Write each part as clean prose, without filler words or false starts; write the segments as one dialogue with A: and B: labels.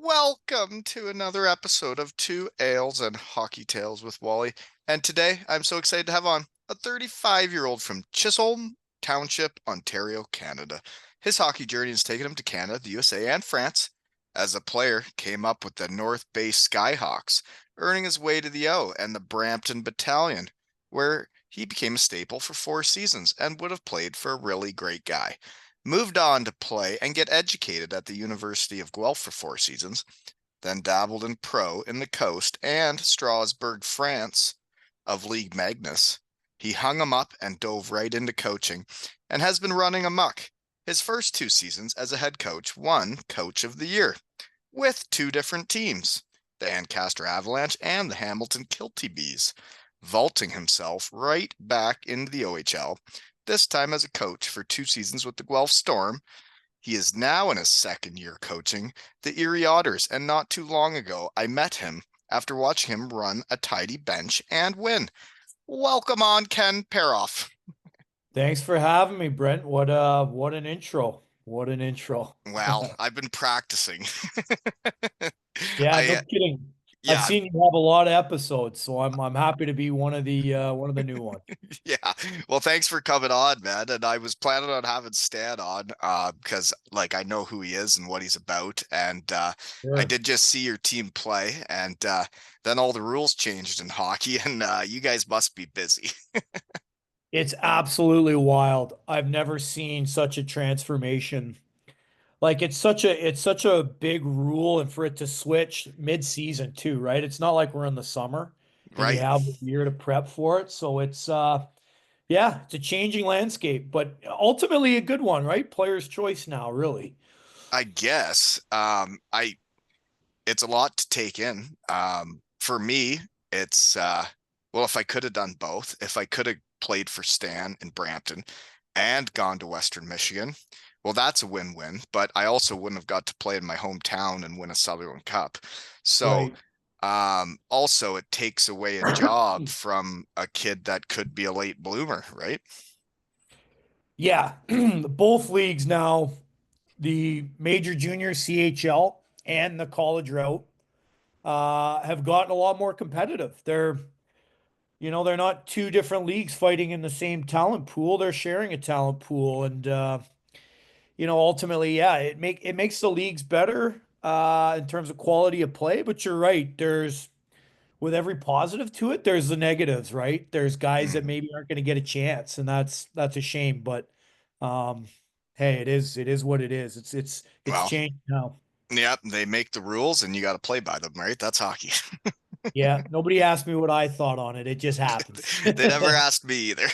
A: Welcome to another episode of Two Ales and Hockey Tales with Wally. And today I'm so excited to have on a 35-year-old from Chisholm Township, Ontario, Canada. His hockey journey has taken him to Canada, the USA, and France. As a player, came up with the North Bay Skyhawks, earning his way to the O and the Brampton Battalion, where he became a staple for 4 seasons and would have played for a really great guy. Moved on to play and get educated at the University of Guelph for 4 seasons, then dabbled in pro in the Coast and Strasbourg, France of League Magnus. He hung him up and dove right into coaching and has been running amok. His first 2 seasons as a head coach won Coach of the Year with 2 different teams, the Ancaster Avalanche and the Hamilton Kilty Bees, vaulting himself right back into the OHL, this time as a coach for 2 seasons with the Guelph Storm. He is now in his second year coaching the Erie Otters, and not too long ago, I met him after watching him run a tidy bench and win. Welcome on, Ken Peroff.
B: Thanks for having me, Brent. What an intro. What an intro.
A: Well, I've been practicing.
B: Yeah,
A: I
B: no kidding. I've
A: yeah,
B: seen you have a lot of episodes, so I'm happy to be one of the new ones.
A: yeah. Well, thanks for coming on, man. And I was planning on having Stan on, because like I know who he is and what he's about. And I
B: Sure.
A: did just see your team play, and then all the rules changed in hockey, and you guys must be busy.
B: It's absolutely wild. I've never seen such a transformation. Like it's such a big rule and for it to switch mid-season too, right? It's not like we're in the summer and you
A: Right.
B: have a year to prep for it. So it's yeah, it's a changing landscape, but ultimately a good one, right? Player's choice now, really.
A: I guess. I It's a lot to take in. For me, it's well, if I could have done both, if I could have played for Stan in Brampton and gone to Western Michigan, well, that's a win-win. But I also wouldn't have got to play in my hometown and win a Sutherland Cup. So,
B: Right.
A: also it takes away a job from a kid that could be a late bloomer, right?
B: Yeah, both leagues now, the major junior CHL and the college route, have gotten a lot more competitive. They're not two different leagues fighting in the same talent pool. They're sharing a talent pool, and ultimately, yeah, it makes the leagues better in terms of quality of play. But you're right. There's with every positive to it, there's the negatives, right? There's guys that
A: Mm.
B: maybe aren't going to get a chance, and that's a shame. But um, hey, it is what it is. It's
A: Well,
B: changed now.
A: yeah, they make the rules and you got to play by them, right? That's hockey.
B: Yeah, nobody asked me what I thought on it. It just happens.
A: They never asked me either.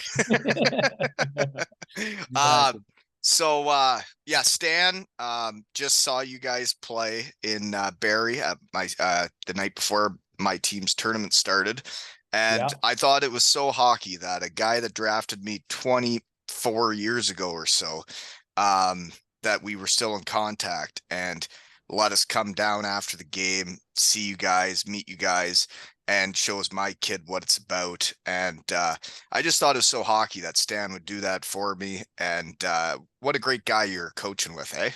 A: Uh,
B: Exactly.
A: yeah, Stan, just saw you guys play in Barrie at my the night before my team's tournament started. And
B: Yeah.
A: I thought it was so hockey that a guy that drafted me 24 years ago or so, that we were still in contact and let us come down after the game, see you guys, meet you guys, and shows my kid what it's about. And I just thought it was so hockey that Stan would do that for me. And what a great guy you're coaching with, eh?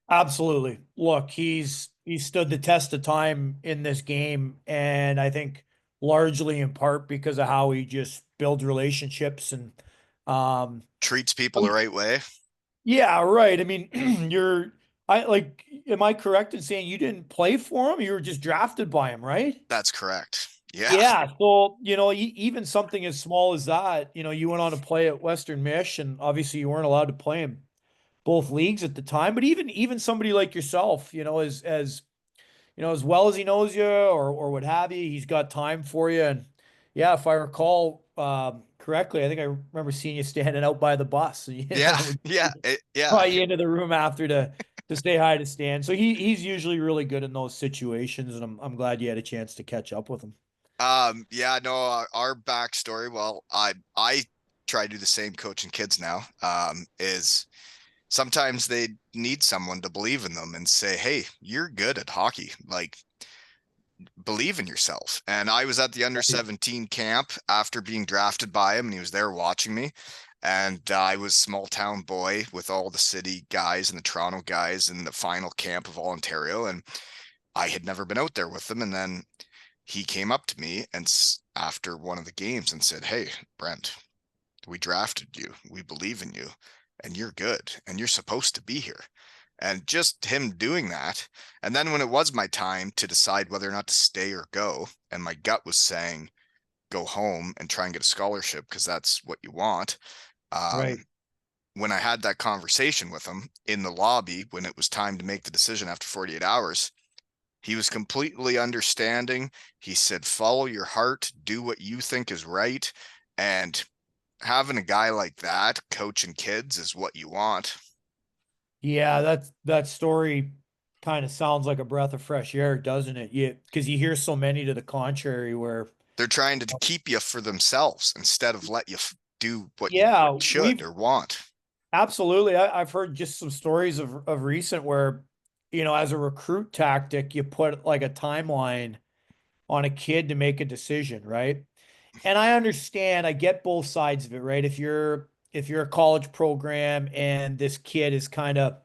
B: Absolutely. Look, he's stood the test of time in this game, and I think largely in part because of how he just builds relationships and um
A: Treats people the right way.
B: yeah, right. I mean, I like am I correct in saying you didn't play for him? You were just drafted by him, right?
A: That's correct. Yeah.
B: Yeah, so even something as small as that, you went on to play at Western Mich, and obviously you weren't allowed to play in both leagues at the time. But even somebody like yourself, as well as he knows you or what have you, he's got time for you. And yeah, if I recall correctly, I think I remember seeing you standing out by the bus,
A: Yeah.
B: we
A: Yeah.
B: brought you into the room after to say hi to Stan. So he's usually really good in those situations, and I'm glad you had a chance to catch up with him.
A: Yeah, no, our backstory, well, I try to do the same coaching kids now, is sometimes they need someone to believe in them and say, "Hey, you're good at hockey. Like, believe in yourself." And I was at the under
B: Right.
A: 17 camp after being drafted by him, and he was there watching me. And I was small town boy with all the city guys and the Toronto guys in the final camp of all Ontario. And I had never been out there with them. And then he came up to me and after one of the games and said, "Hey, Brent, we drafted you. We believe in you and you're good and you're supposed to be here." And just him doing that. And then when it was my time to decide whether or not to stay or go, and my gut was saying, go home and try and get a scholarship because that's what you want.
B: Right.
A: Um, when I had that conversation with him in the lobby, when it was time to make the decision after 48 hours, he was completely understanding. He said, follow your heart, do what you think is right. And having a guy like that coaching kids is what you want.
B: Yeah, that story kind of sounds like a breath of fresh air, doesn't it? Because you hear so many to the contrary where,
A: They're trying to keep you for themselves instead of let you do what you
B: yeah,
A: should
B: we've
A: or want.
B: absolutely. I've heard just some stories of recent where, as a recruit tactic, you put like a timeline on a kid to make a decision, right? And I understand, I get both sides of it, right? If you're a college program and this kid is kind of,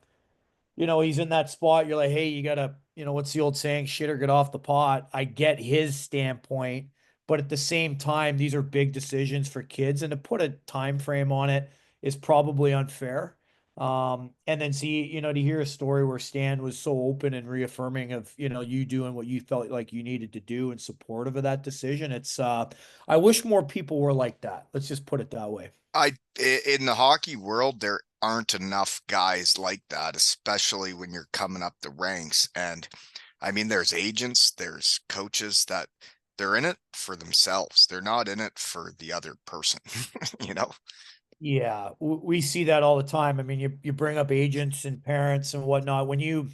B: he's in that spot. You're like, hey, you gotta, what's the old saying? Shit or get off the pot. I get his standpoint, but at the same time, these are big decisions for kids, and to put a time frame on it is probably unfair. And then see, to hear a story where Stan was so open and reaffirming of, you doing what you felt like you needed to do and supportive of that decision. I wish more people were like that. Let's just put it that way.
A: In the hockey world, there aren't enough guys like that, especially when you're coming up the ranks. And I mean, there's agents, there's coaches that they're in it for themselves. They're not in it for the other person, you know?
B: Yeah, we see that all the time. I mean, you bring up agents and parents and whatnot. When you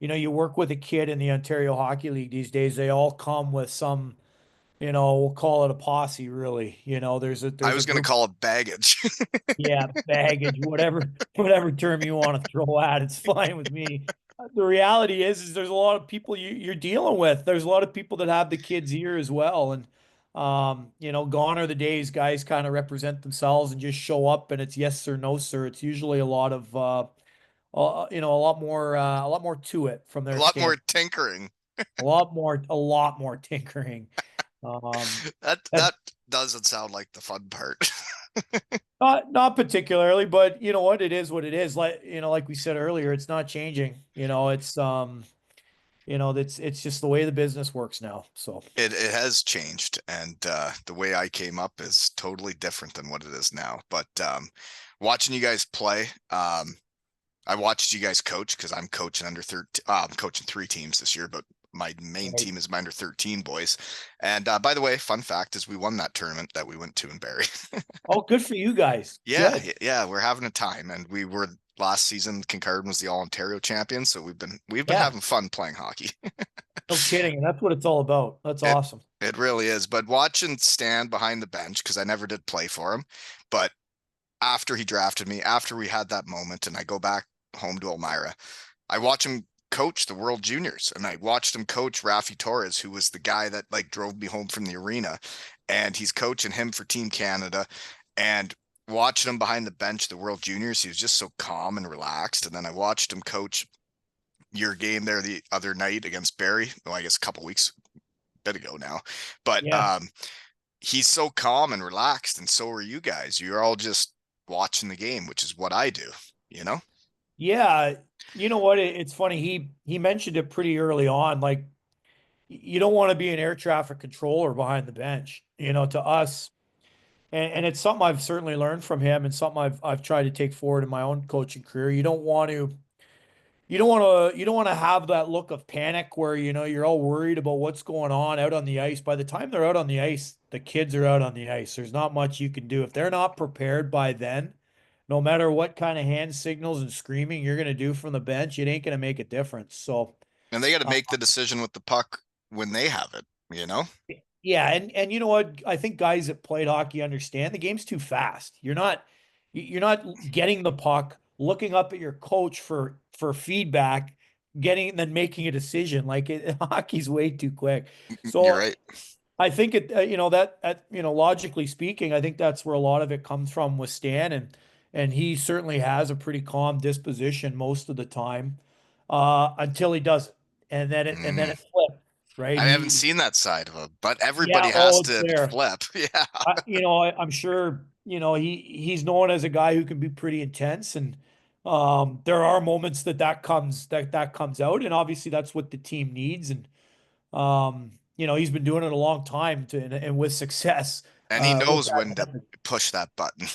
B: work with a kid in the Ontario Hockey League these days, they all come with some, we'll call it a posse, really. There's a
A: I
B: there's a
A: was going to
B: group,
A: call it baggage.
B: yeah, baggage, whatever term you want to throw at, it's fine with me. The reality is there's a lot of people you're dealing with. There's a lot of people that have the kids here as well, and gone are the days guys kind of represent themselves and just show up and it's yes sir, no sir. It's usually a lot of a lot more to it from
A: A
B: their
A: lot more
B: stand.
A: tinkering.
B: A lot more tinkering.
A: That
B: That's
A: that doesn't sound like the fun part.
B: not particularly, but you know what? It is what it is. Like we said earlier, it's not changing. It's just the way the business works now. So
A: It has changed, and the way I came up is totally different than what it is now. But watching you guys play, I watched you guys coach because I'm coaching under 13. I'm coaching three teams this year, but my main
B: right.
A: team is my under 13 boys. And by the way, fun fact is we won that tournament that we went to in Barrie.
B: Oh, good for you guys.
A: Yeah,
B: Good.
A: yeah, we're having a time, and we were last season. Kincardine was the All Ontario champion, so we've been
B: Yeah,
A: having fun playing hockey.
B: no kidding. And that's what it's all about. That's
A: It
B: awesome.
A: it really is. But watching Stan behind the bench because I never did play for him, but after he drafted me, after we had that moment, and I go back home to Elmira, I watch him coach the World Juniors, and I watched him coach Rafi Torres, who was the guy that like drove me home from the arena, and he's coaching him for Team Canada, and watching him behind the bench, the World Juniors, he was just so calm and relaxed. And then I watched him coach your game there the other night against Barrie. Well, I guess a couple weeks bit ago now, but
B: Yeah.
A: he's so calm and relaxed, and so are you guys. You're all just watching the game, which is what I do, you know?
B: Yeah. You know what? It's funny. He mentioned it pretty early on. Like, you don't want to be an air traffic controller behind the bench. To us, and it's something I've certainly learned from him, and something I've tried to take forward in my own coaching career. You don't want to have that look of panic where you're all worried about what's going on out on the ice. By the time they're out on the ice, the kids are out on the ice. There's not much you can do if they're not prepared by then. No matter what kind of hand signals and screaming you're going to do from the bench, it ain't going to make a difference. So,
A: And they got to
B: uh,
A: make the decision with the puck when they have it, you know?
B: yeah, and you know what? I think guys that played hockey understand the game's too fast. You're not getting the puck, looking up at your coach for feedback, getting and then making a decision. Like hockey's way too quick.
A: You're
B: So
A: right.
B: I think logically speaking, I think that's where a lot of it comes from with Stan, and he certainly has a pretty calm disposition most of the time, until he doesn't, and then
A: Mm.
B: it flips, right?
A: I haven't seen that side of him, but
B: Yeah,
A: everybody
B: oh,
A: has
B: it's
A: to
B: there.
A: flip. Yeah.
B: I'm sure, he's known as a guy who can be pretty intense, and there are moments that comes out, and obviously that's what the team needs, and he's been doing it a long time and with success,
A: And he
B: with
A: knows when to
B: that.
A: push that button,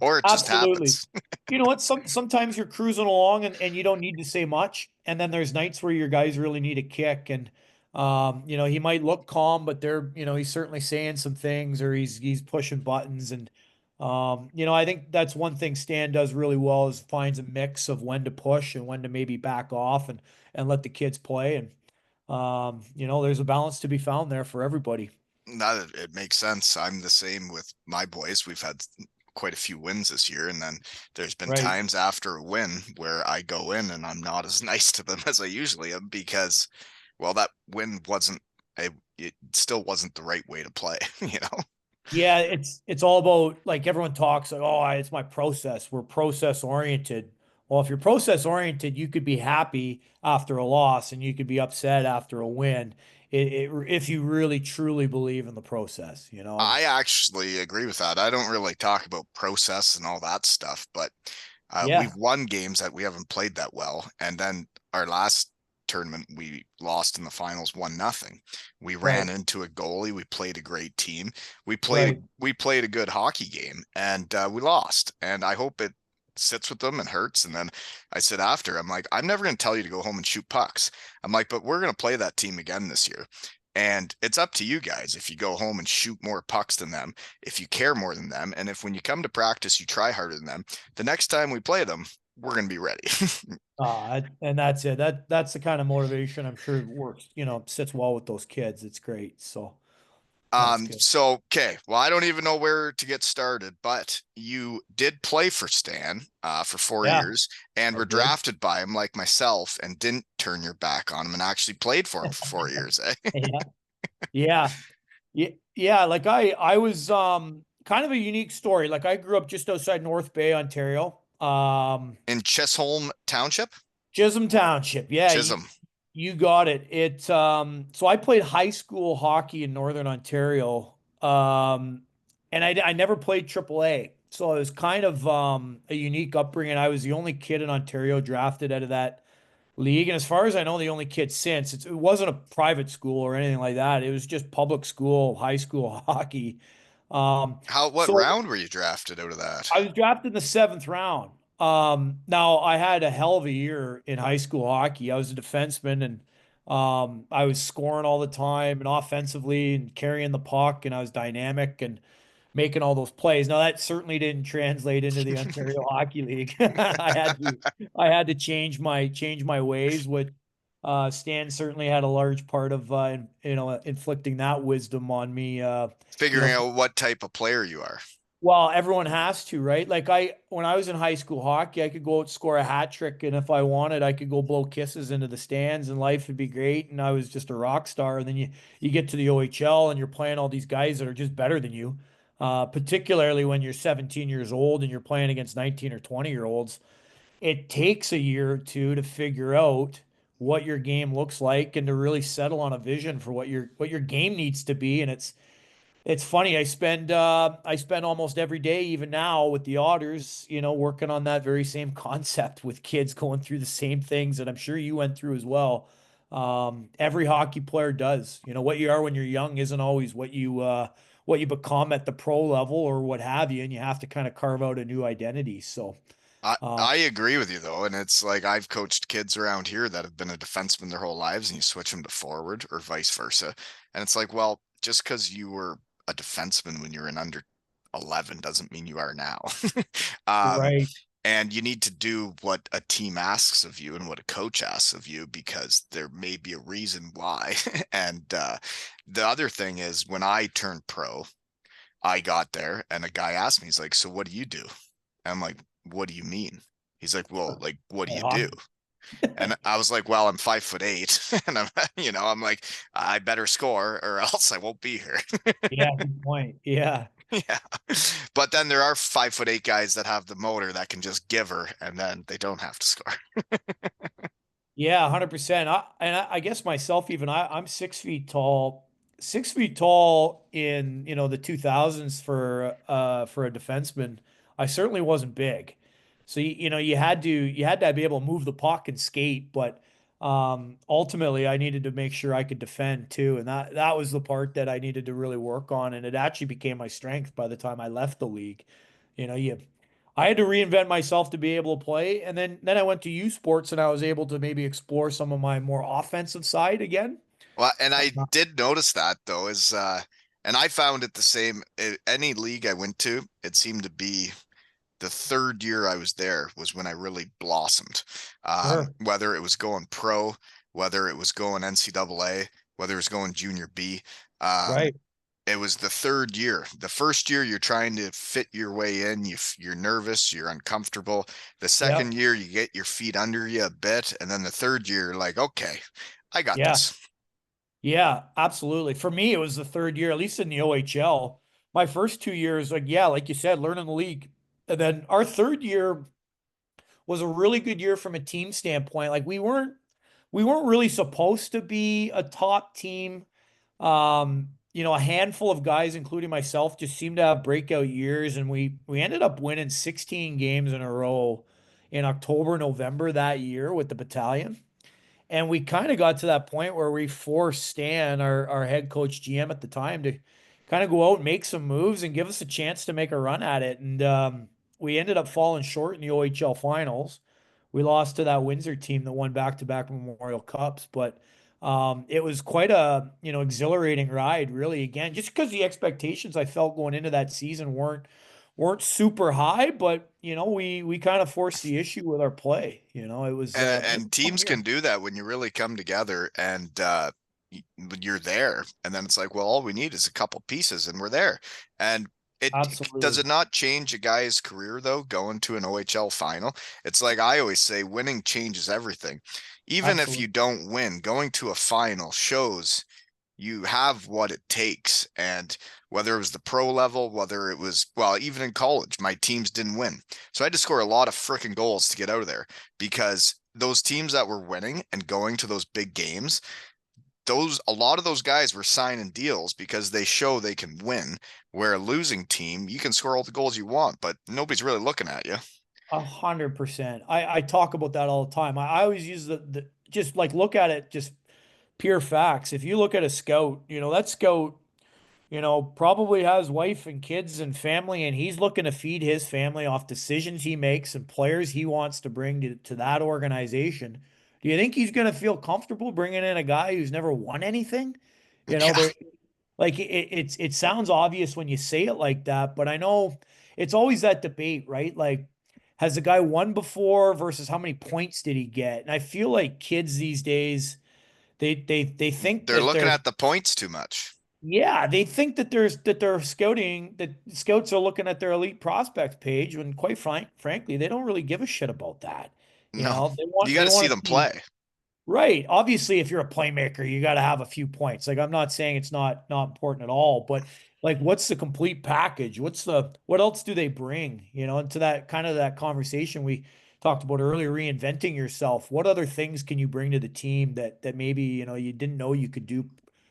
A: or it just
B: Absolutely.
A: happens.
B: You know what? Sometimes you're cruising along and you don't need to say much. And then there's nights where your guys really need a kick. And he might look calm, but he's certainly saying some things, or he's pushing buttons. And I think that's one thing Stan does really well, is finds a mix of when to push and when to maybe back off and let the kids play. And there's a balance to be found there for everybody.
A: That it makes sense. I'm the same with my boys. We've had quite a few wins this year, and then there's been
B: Right.
A: times after a win where I go in and I'm not as nice to them as I usually am because, well, that win wasn't it still wasn't the right way to play, you know?
B: Yeah, it's all about, like, everyone talks like, oh, it's my process. We're process oriented. Well, if you're process oriented, you could be happy after a loss and you could be upset after a win. If you really truly believe in the process,
A: I actually agree with that. I don't really talk about process and all that stuff, but
B: Yeah,
A: we've won games that we haven't played that well. And then our last tournament, we lost in the finals 1-0. We ran
B: right,
A: into a goalie. We played a great team.
B: right.
A: We played a good hockey game, and we lost. And I hope it sits with them and hurts. And then I said after, I'm like, I'm never going to tell you to go home and shoot pucks. I'm like, but we're going to play that team again this year. And it's up to you guys if you go home and shoot more pucks than them, if you care more than them, and if when you come to practice you try harder than them, the next time we play them, we're going to be ready.
B: And that's it. That's the kind of motivation I'm sure works, sits well with those kids. It's great. So that's good.
A: So okay, well, I don't even know where to get started, but you did play for Stan for four
B: Yeah,
A: years and
B: I
A: were
B: did.
A: drafted by him like myself and didn't turn your back on him and actually played for him for 4 years, eh?
B: Yeah. Yeah. Yeah, yeah, like I was kind of a unique story. Like, I grew up just outside North Bay, Ontario.
A: In Chisholm Township?
B: Chisholm Township. Yeah,
A: Chisholm.
B: you got it. So I played high school hockey in Northern Ontario. And I never played AAA. So it was kind of a unique upbringing. I was the only kid in Ontario drafted out of that league. And as far as I know, the only kid since. It wasn't a private school or anything like that. It was just public school, high school hockey.
A: What
B: So
A: round were you drafted out of that?
B: I was drafted in the seventh round. Now I had a hell of a year in high school hockey. I was a defenseman, and I was scoring all the time and offensively and carrying the puck, and I was dynamic and making all those plays. Now that certainly didn't translate into the Ontario Hockey League. I had to change my ways, which Stan certainly had a large part of inflicting that wisdom on me. You
A: Figuring
B: know,
A: out what type of player you are.
B: well, everyone has to, right? Like, when I was in high school hockey, I could go out, score a hat trick, and if I wanted, I could go blow kisses into the stands, and life would be great, and I was just a rock star. And then you get to the OHL, and you're playing all these guys that are just better than you, particularly when you're 17 years old and you're playing against 19 or 20-year olds. It takes a year or two to figure out what your game looks like and to really settle on a vision for what your game needs to be. And it's funny. I spend almost every day, even now with the Otters, working on that very same concept with kids going through the same things that I'm sure you went through as well. Every hockey player does. What you are when you're young isn't always what you become at the pro level or what have you, and you have to kind of carve out a new identity. So, uh,
A: I agree with you though, and it's like I've coached kids around here that have been a defenseman their whole lives, and you switch them to forward or vice versa, and it's like, well, just because you were a defenseman when you were in under 11 doesn't mean you are now. um,
B: right.
A: and you need to do what a team asks of you and what a coach asks of you because there may be a reason why. And the other thing is when I turned pro, I got there and a guy asked me, he's like, "So what do you do?" And I'm like, "What do you mean?" He's like, "Well, like, what do
B: Play
A: you do?"
B: hockey.
A: And I was like, well, I'm 5'8", and I'm like, I better score or else I won't be here.
B: Yeah, good point. Yeah.
A: Yeah. But then there are 5'8" guys that have the motor that can just give her and then they don't have to score.
B: Yeah, 100%. I guess myself even I'm 6 feet tall, 6 feet tall in, the 2000s for a defenseman. I certainly wasn't big. So you had to be able to move the puck and skate, but ultimately I needed to make sure I could defend too. And that was the part that I needed to really work on. And it actually became my strength by the time I left the league. You I had to reinvent myself to be able to play, and then I went to U Sports, and I was able to maybe explore some of my more offensive side again.
A: Well, and I did notice that though is and I found it the same any league I went to, it seemed to be the third year I was there was when I really blossomed.
B: Sure.
A: Whether it was going pro, whether it was going NCAA, whether it was going junior B. Um,
B: Right.
A: it was the third year. The first year you're trying to fit your way in, you're nervous, you're uncomfortable. The second
B: Yep.
A: year you get your feet under you a bit, and then the third year, like, okay, I got
B: Yeah.
A: this.
B: Yeah. Absolutely. For me, it was the third year, at least in the OHL. My first 2 years, like yeah, like you said, learning the league, and then our third year was a really good year from a team standpoint. Like we weren't really supposed to be a top team. A handful of guys, including myself, just seemed to have breakout years, and we ended up winning 16 games in a row in October, November that year with the battalion. And we kind of got to that point where we forced Stan, our head coach GM at the time, to kind of go out and make some moves and give us a chance to make a run at it. And we ended up falling short in the OHL finals. We lost to that Windsor team that won back-to-back Memorial Cups, but it was quite a exhilarating ride, really. Again, just because the expectations I felt going into that season weren't super high, but we kind of forced the issue with our play. It was
A: And
B: a fun
A: teams
B: year.
A: can do that when you really come together and you're there. And then it's like, well, all we need is a couple pieces and we're there. And it does
B: Absolutely.
A: it not change a guy's career though, going to an OHL final? It's like I always say, winning changes everything. Even if you
B: Absolutely.
A: don't win, going to a final shows you have what it takes. And whether it was the pro level, whether it was, well, even in college, my teams didn't win. So I had to score a lot of freaking goals to get out of there because those teams that were winning and going to those big games, a lot of those guys were signing deals because they show they can win. Where a losing team, you can score all the goals you want, but nobody's really looking at you.
B: 100%. I talk about that all the time. I always use the just like look at it, just pure facts. If you look at a scout, that scout, probably has wife and kids and family, and he's looking to feed his family off decisions he makes and players he wants to bring to that organization. Do you think he's going to feel comfortable bringing in a guy who's never won anything?
A: Yeah,
B: There like it sounds obvious when you say it like that, but I know it's always that debate, right? Like, has the guy won before versus how many points did he get? And I feel like kids these days, they think
A: they're
B: that
A: looking
B: they're
A: at the points too much.
B: yeah, they think that they're scouting, that scouts are looking at their elite prospects page when quite frankly, they don't really give a shit about that.
A: No,
B: They
A: you
B: want
A: got
B: they
A: to see
B: want to
A: them
B: see.
A: play.
B: Right. Obviously, if you're a playmaker, you got to have a few points. Like I'm not saying it's not important at all, but like what's the complete package? What else do they bring? Into that kind of that conversation we talked about earlier, reinventing yourself. What other things can you bring to the team that maybe, you didn't know you could do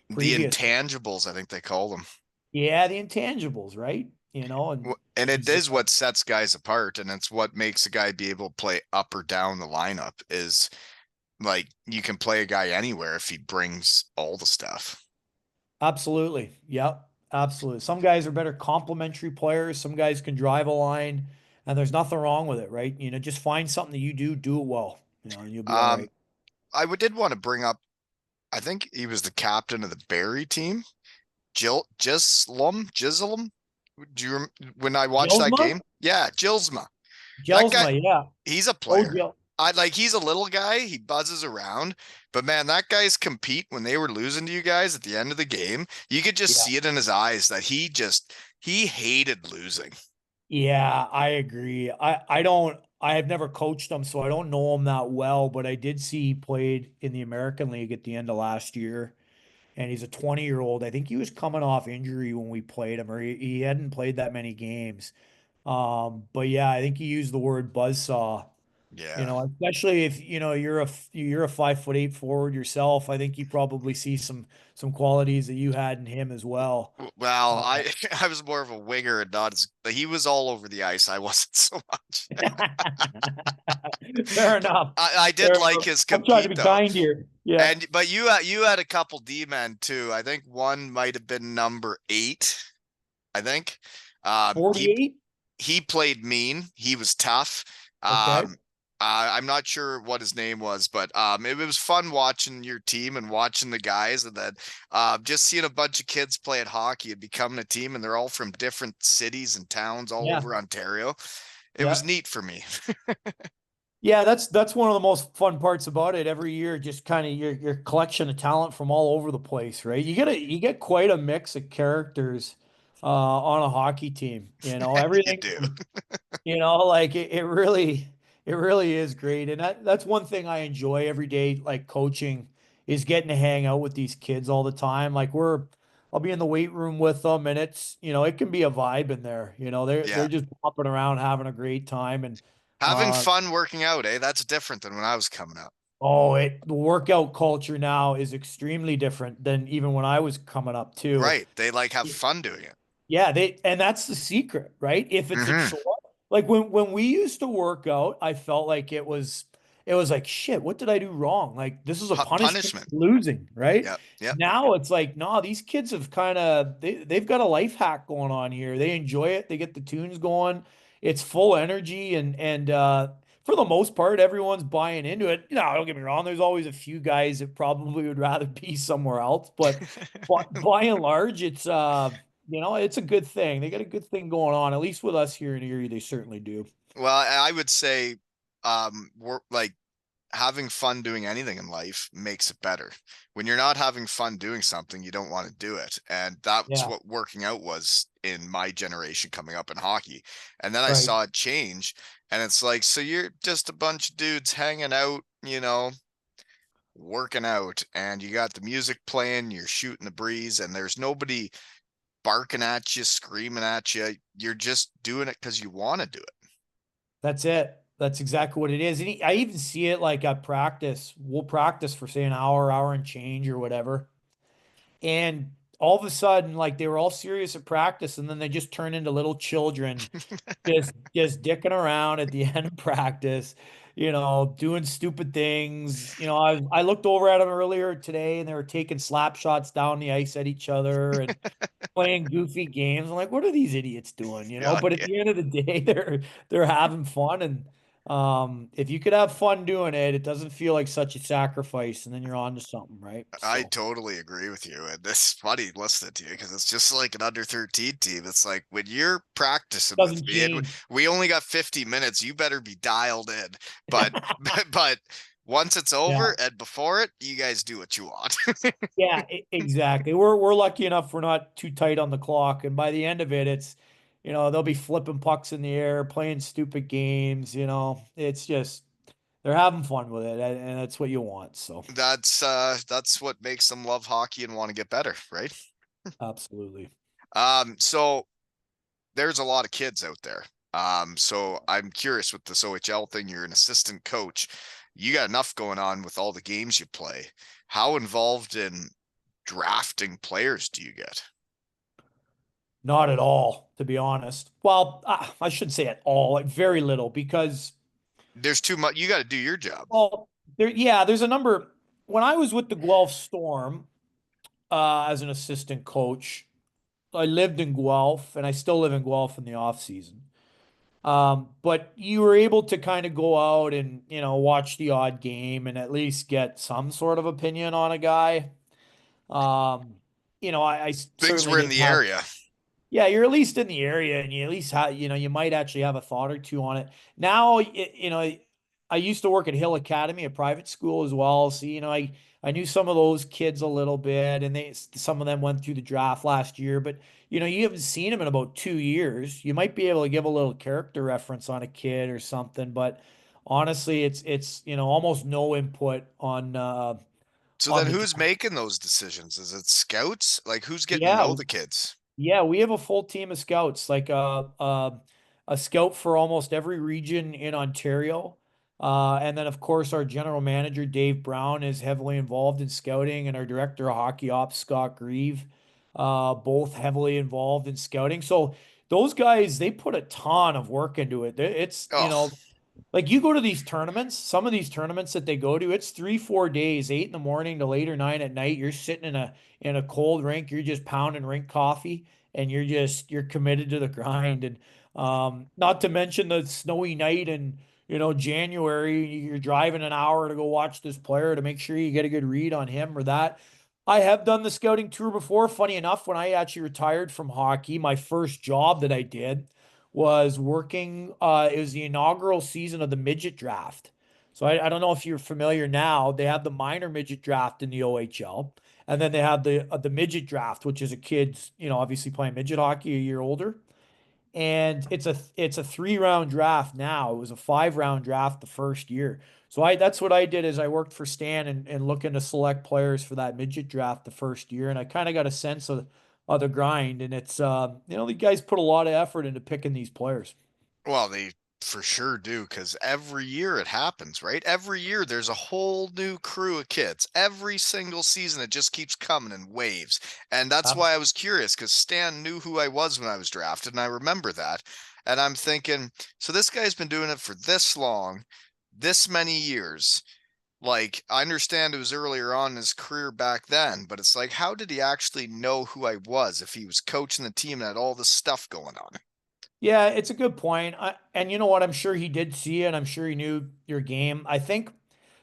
A: The
B: previous?
A: intangibles, I think they call them.
B: Yeah, the intangibles, right?
A: And it
B: It's
A: is what sets guys apart, and it's what makes a guy be able to play up or down the lineup is like you can play a guy anywhere if he brings all the stuff.
B: absolutely. Yep. Absolutely. Some guys are better complementary players. Some guys can drive a line, and there's nothing wrong with it, right? Just find something that you do it well, and you'll be all
A: Um,
B: right.
A: did want to bring up, I think he was the captain of the Barry team, Gislum. Do you when I watched that
B: Gelsma?
A: game? Yeah, Gilsma. That guy,
B: Gelsma, yeah.
A: he's a
B: Oh,
A: player. He's a little guy, he buzzes around, but man, that guy's compete when they were losing to you guys at the end of the game. You could just
B: yeah.
A: see it in his eyes that he hated losing.
B: Yeah, I agree. I don't. I have never coached him, so I don't know him that well, but I did see he played in the American League at the end of last year. And he's a 20-year-old. I think he was coming off injury when we played him, or he hadn't played that many games. But yeah, I think he used the word buzzsaw.
A: Yeah.
B: Especially if you're a 5'8" forward yourself. I think you probably see some qualities that you had in him as well.
A: Well,
B: Uh,
A: I was more of a winger and not as he was all over the ice. I wasn't so much.
B: Fair enough.
A: I did
B: Fair
A: like
B: enough.
A: his
B: I'm trying to
A: compete
B: be
A: though.
B: kind here. Yeah.
A: And but you had a couple D men too. I think one might have been number 8. I think. Um, he
B: 48.
A: he played mean. He was tough.
B: Okay.
A: I'm not sure what his name was, but it was fun watching your team and watching the guys, and then just seeing a bunch of kids playing hockey and becoming a team, and they're all from different cities and towns all
B: Yeah.
A: over Ontario. It was
B: Yeah.
A: neat for me.
B: Yeah, that's one of the most fun parts about it. Every year, just kind of your collection of talent from all over the place, right? You get quite a mix of characters on a hockey team.
A: You
B: Everything
A: do.
B: from like it really is great, and that's one thing I enjoy every day, like coaching, is getting to hang out with these kids all the time. I'll be in the weight room with them, and it can be a vibe in there. They're
A: Yeah.
B: just bopping around having a great time, and
A: Having
B: uh,
A: fun working out, eh? That's different than when I was coming up.
B: the workout culture now is extremely different than even when I was coming up too.
A: Right. They like have fun doing it.
B: Yeah, and that's the secret, right? If it's a
A: Hmm.
B: chore, like when we used to work out, I felt like it was like shit, what did I do wrong? Like this is a punishment
A: Punishment.
B: for losing, right?
A: Yep. Yep.
B: Now it's like, no, these kids have they've got a life hack going on here. They enjoy it, they get the tunes going, it's full energy and for the most part, everyone's buying into it. Don't get me wrong, there's always a few guys that probably would rather be somewhere else, but by and large, it's a good thing. They got a good thing going on. At least with us here in Erie, they certainly do.
A: Well, I would say, we're like having fun doing anything in life makes it better. When you're not having fun doing something, you don't want to do it. And that's
B: Yeah,
A: what working out was in my generation coming up in hockey. And then I
B: right.
A: saw it change. And it's like, so you're just a bunch of dudes hanging out, working out, and you got the music playing, you're shooting the breeze, and there's nobody barking at you, screaming at you. You're just doing it because you want to do it.
B: That's it. That's exactly what it is. And I even see it like at practice. We'll practice for say an hour, hour and change or whatever. And all of a sudden, like they were all serious at practice, and then they just turn into little children, just dicking around at the end of practice, doing stupid things. I looked over at them earlier today, and they were taking slap shots down the ice at each other and playing goofy games. I'm like, what are these idiots doing?
A: Yeah,
B: But at
A: yeah.
B: the end of the day, they're having fun, and if you could have fun doing it, it doesn't feel like such a sacrifice, and then you're on to something, right?
A: I
B: So
A: totally agree with you. And this funny listening to you because it's just like an under 13 team. It's like when you're practicing with
B: doesn't
A: me and
B: change.
A: we only got 50 minutes, you better be dialed in. But but once it's over
B: Yeah.
A: and before it, you guys do what you want.
B: Yeah, exactly. We're lucky enough we're not too tight on the clock, and by the end of it, they'll be flipping pucks in the air, playing stupid games. It's just they're having fun with it, and that's what you want. So
A: That's what makes them love hockey and want to get better, right?
B: absolutely.
A: So there's a lot of kids out there. So I'm curious with this OHL thing, you're an assistant coach. You got enough going on with all the games you play. How involved in drafting players do you get?
B: Not at all, to be honest. Well, I shouldn't say at all, like very little, because
A: There's too much. You got to do your job.
B: well, there's a number. When I was with the Guelph Storm as an assistant coach, I lived in Guelph, and I still live in Guelph in the off season. But you were able to kind of go out and, watch the odd game and at least get some sort of opinion on a guy. Um, I
A: Things
B: certainly
A: were in
B: didn't
A: the
B: have,
A: area.
B: yeah, you're at least in the area and you at least have, you might actually have a thought or two on it. Now, I used to work at Hill Academy, a private school as well. So, I knew some of those kids a little bit, and some of them went through the draft last year, but you haven't seen them in about 2 years. You might be able to give a little character reference on a kid or something, but honestly, it's almost no input
A: So
B: on
A: then
B: the
A: who's
B: draft.
A: making those decisions? Is it scouts? Like who's getting to
B: Yeah,
A: know the kids?
B: yeah, we have a full team of scouts, like a scout for almost every region in Ontario. And then, of course, our general manager, Dave Brown, is heavily involved in scouting, and our director of hockey ops, Scott Grieve, both heavily involved in scouting. So those guys, they put a ton of work into it. It's,
A: Oh,
B: like you go to these tournaments, some of these tournaments that they go to, it's 3, 4 days, 8 in the morning to later 9 at night. You're sitting in a cold rink, you're just pounding rink coffee, and you're committed to the grind. And not to mention the snowy night in January, you're driving an hour to go watch this player to make sure you get a good read on him or that. I have done the scouting tour before. Funny enough, when I actually retired from hockey, my first job that I did was working. It was the inaugural season of the midget draft. So I don't know if you're familiar now. They have the minor midget draft in the OHL, and then they have the midget draft, which is a kids, obviously playing midget hockey a year older. And it's a 3 round draft now. It was a 5 round draft the first year. So that's what I did is I worked for Stan and looking to select players for that midget draft the first year, and I kind of got a sense of the grind. And it's the guys put a lot of effort into picking these players.
A: well, they for sure do because every year it happens, right? Every year there's a whole new crew of kids. Every single season it just keeps coming in waves. And that's why I was curious because Stan knew who I was when I was drafted, and I remember that. And I'm thinking, so this guy's been doing it for this long, this many years. Like, I understand it was earlier on in his career back then, but it's like, how did he actually know who I was if he was coaching the team and had all this stuff going on?
B: Yeah, it's a good point. And you know what? I'm sure he did see it. I'm sure he knew your game. I think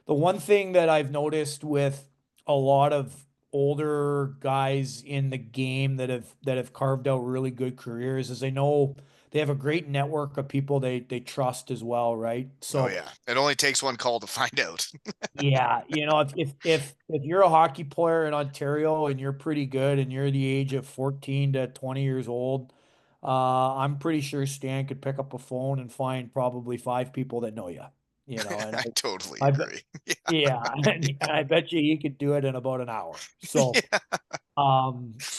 B: the one thing that I've noticed with a lot of older guys in the game that have carved out really good careers is they know they have a great network of people they trust as well, right?
A: Oh
B: So
A: yeah. It only takes one call to find out.
B: yeah, if you're a hockey player in Ontario and you're pretty good and you're the age of 14 to 20 years old, I'm pretty sure Stan could pick up a phone and find probably 5 people that know you. And
A: I totally
B: I bet,
A: agree.
B: yeah, and I bet you he could do it in about an hour. So,
A: Yeah.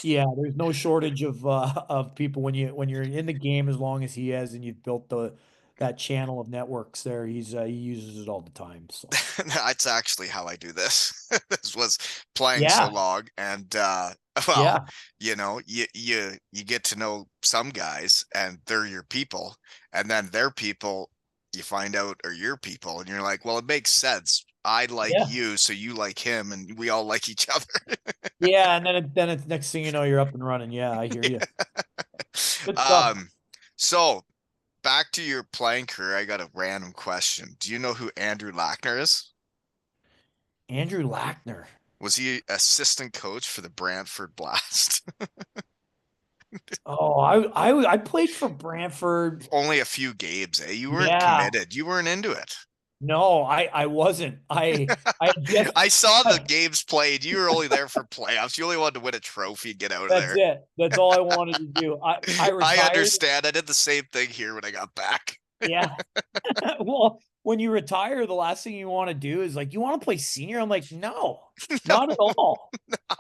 B: yeah, there's no shortage of people when you're in the game as long as he has and you've built the that channel of networks there. He uses it all the time. So,
A: That's actually how I do this. This was playing so
B: yeah.
A: long and well,
B: Yeah,
A: you get to know some guys and they're your people and then their people you find out are your people and you're like, well, it makes sense. I like
B: yeah,
A: you, so you like him and we all like each other.
B: yeah. And then it's next thing you know, you're up and running. Yeah, I hear you. Good stuff.
A: Um, so back to your playing career, I got a random question. Do you know who Andrew Lackner is?
B: Andrew Lackner.
A: Was he assistant coach for the Brantford Blast?
B: Oh, I played for Brantford.
A: Only a few games, eh? You weren't
B: Yeah.
A: committed. You weren't into it.
B: No, I wasn't. I just
A: I saw the games played. You were only there for playoffs. You only wanted to win a trophy and get out of
B: that's
A: there.
B: it. That's all I wanted to do. I
A: I
B: retired.
A: understand. I did the same thing here when I got back.
B: Yeah. Well, when you retire, the last thing you want to do is like, you want to play senior? I'm like, no,
A: No,
B: not at all.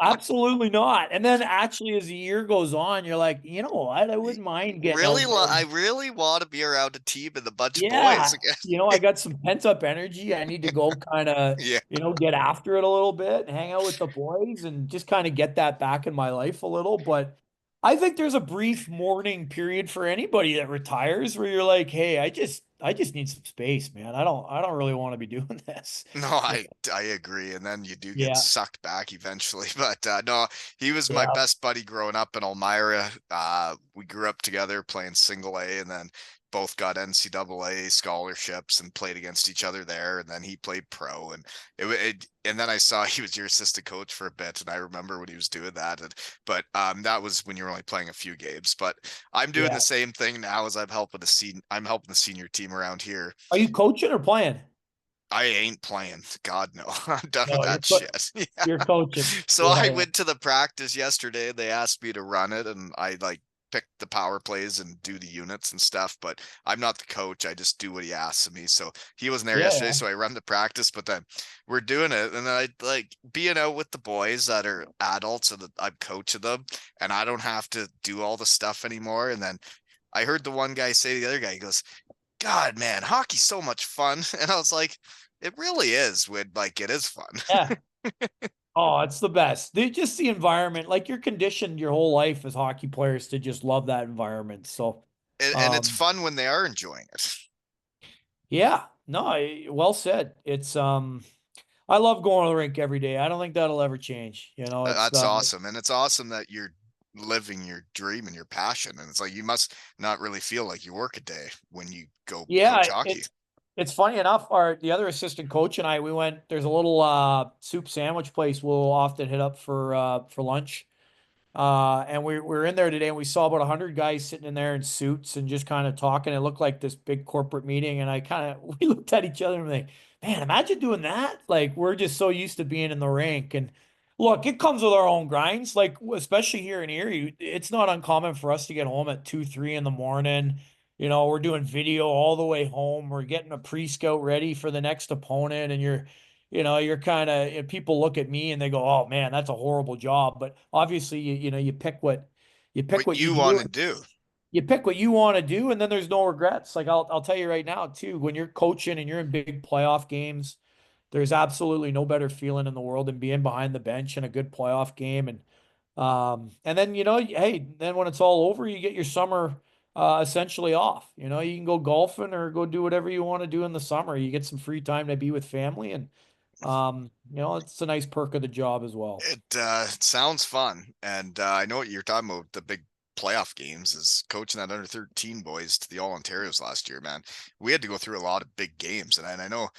B: Absolutely not. And then actually, as the year goes on, you're like, you know what? I wouldn't mind getting
A: really,
B: out there.
A: I really want to be around a team and a bunch of boys
B: Yeah.
A: again.
B: I got some pent up energy. I need to go kind of,
A: Yeah.
B: get after it a little bit and hang out with the boys and just kind of get that back in my life a little. But I think there's a brief mourning period for anybody that retires where you're like, hey, I just need some space, man. I don't really want to be doing this.
A: No,
B: Yeah.
A: I agree, and then you do get
B: Yeah.
A: sucked back eventually. But no, he was my
B: Yeah.
A: best buddy growing up in Elmira. We grew up together playing single A, and then both got NCAA scholarships and played against each other there. And then he played pro, and and then I saw he was your assistant coach for a bit, and I remember when he was doing that. But that was when you were only playing a few games. But I'm doing the
B: Yeah.
A: same thing now as I'm helping the senior team around here.
B: Are you coaching or playing?
A: I ain't playing. God, no. I'm done with
B: No,
A: that shit. Yeah.
B: you're coaching.
A: So
B: Yeah,
A: I
B: yeah.
A: went to the practice yesterday. They asked me to run it, and I like pick the power plays and do the units and stuff. But I'm not the coach. I just do what he asks of me. So he wasn't there
B: Yeah,
A: yesterday,
B: yeah.
A: so I run the practice. But then we're doing it, and then I like being out with the boys that are adults, and I'm coaching them, and I don't have to do all the stuff anymore. And then I heard the one guy say to the other guy, he goes, God, man, hockey's so much fun. And I was like, it really is when like it is fun.
B: Yeah. Oh, it's the best. Just the environment. Like you're conditioned your whole life as hockey players to just love that environment. So,
A: And it's
B: um,
A: fun when they are enjoying it.
B: yeah, no, well said. I love going to the rink every day. I don't think that'll ever change.
A: That's awesome. And it's awesome that you're living your dream and your passion. And it's like you must not really feel like you work a day when you go coach
B: yeah,
A: hockey.
B: it's funny enough. The other assistant coach and I, we went, there's a little, soup sandwich place we'll often hit up for lunch. And we're in there today and we saw about 100 guys sitting in there in suits and just kind of talking. It looked like this big corporate meeting. And we looked at each other and we're like, man, imagine doing that. Like, we're just so used to being in the rink. And look, it comes with our own grinds. Like, especially here in Erie, it's not uncommon for us to get home at 2, 3 in the morning. We're doing video all the way home. We're getting a pre-scout ready for the next opponent. And you're kind of, people look at me and they go, "Oh man, that's a horrible job." But obviously, you pick you pick
A: What
B: what you
A: you want
B: do.
A: to do.
B: You pick what you want to do, and then there's no regrets. Like I'll tell you right now too, when you're coaching and you're in big playoff games, there's absolutely no better feeling in the world than being behind the bench in a good playoff game. And then hey, then when it's all over, you get your summer essentially off. You can go golfing or go do whatever you want to do in the summer. You get some free time to be with family and it's a nice perk of the job as well.
A: It sounds fun. And I know what you're talking about, the big playoff games is coaching that under 13 boys to the All Ontarios last year, man. We had to go through a lot of big games. And I know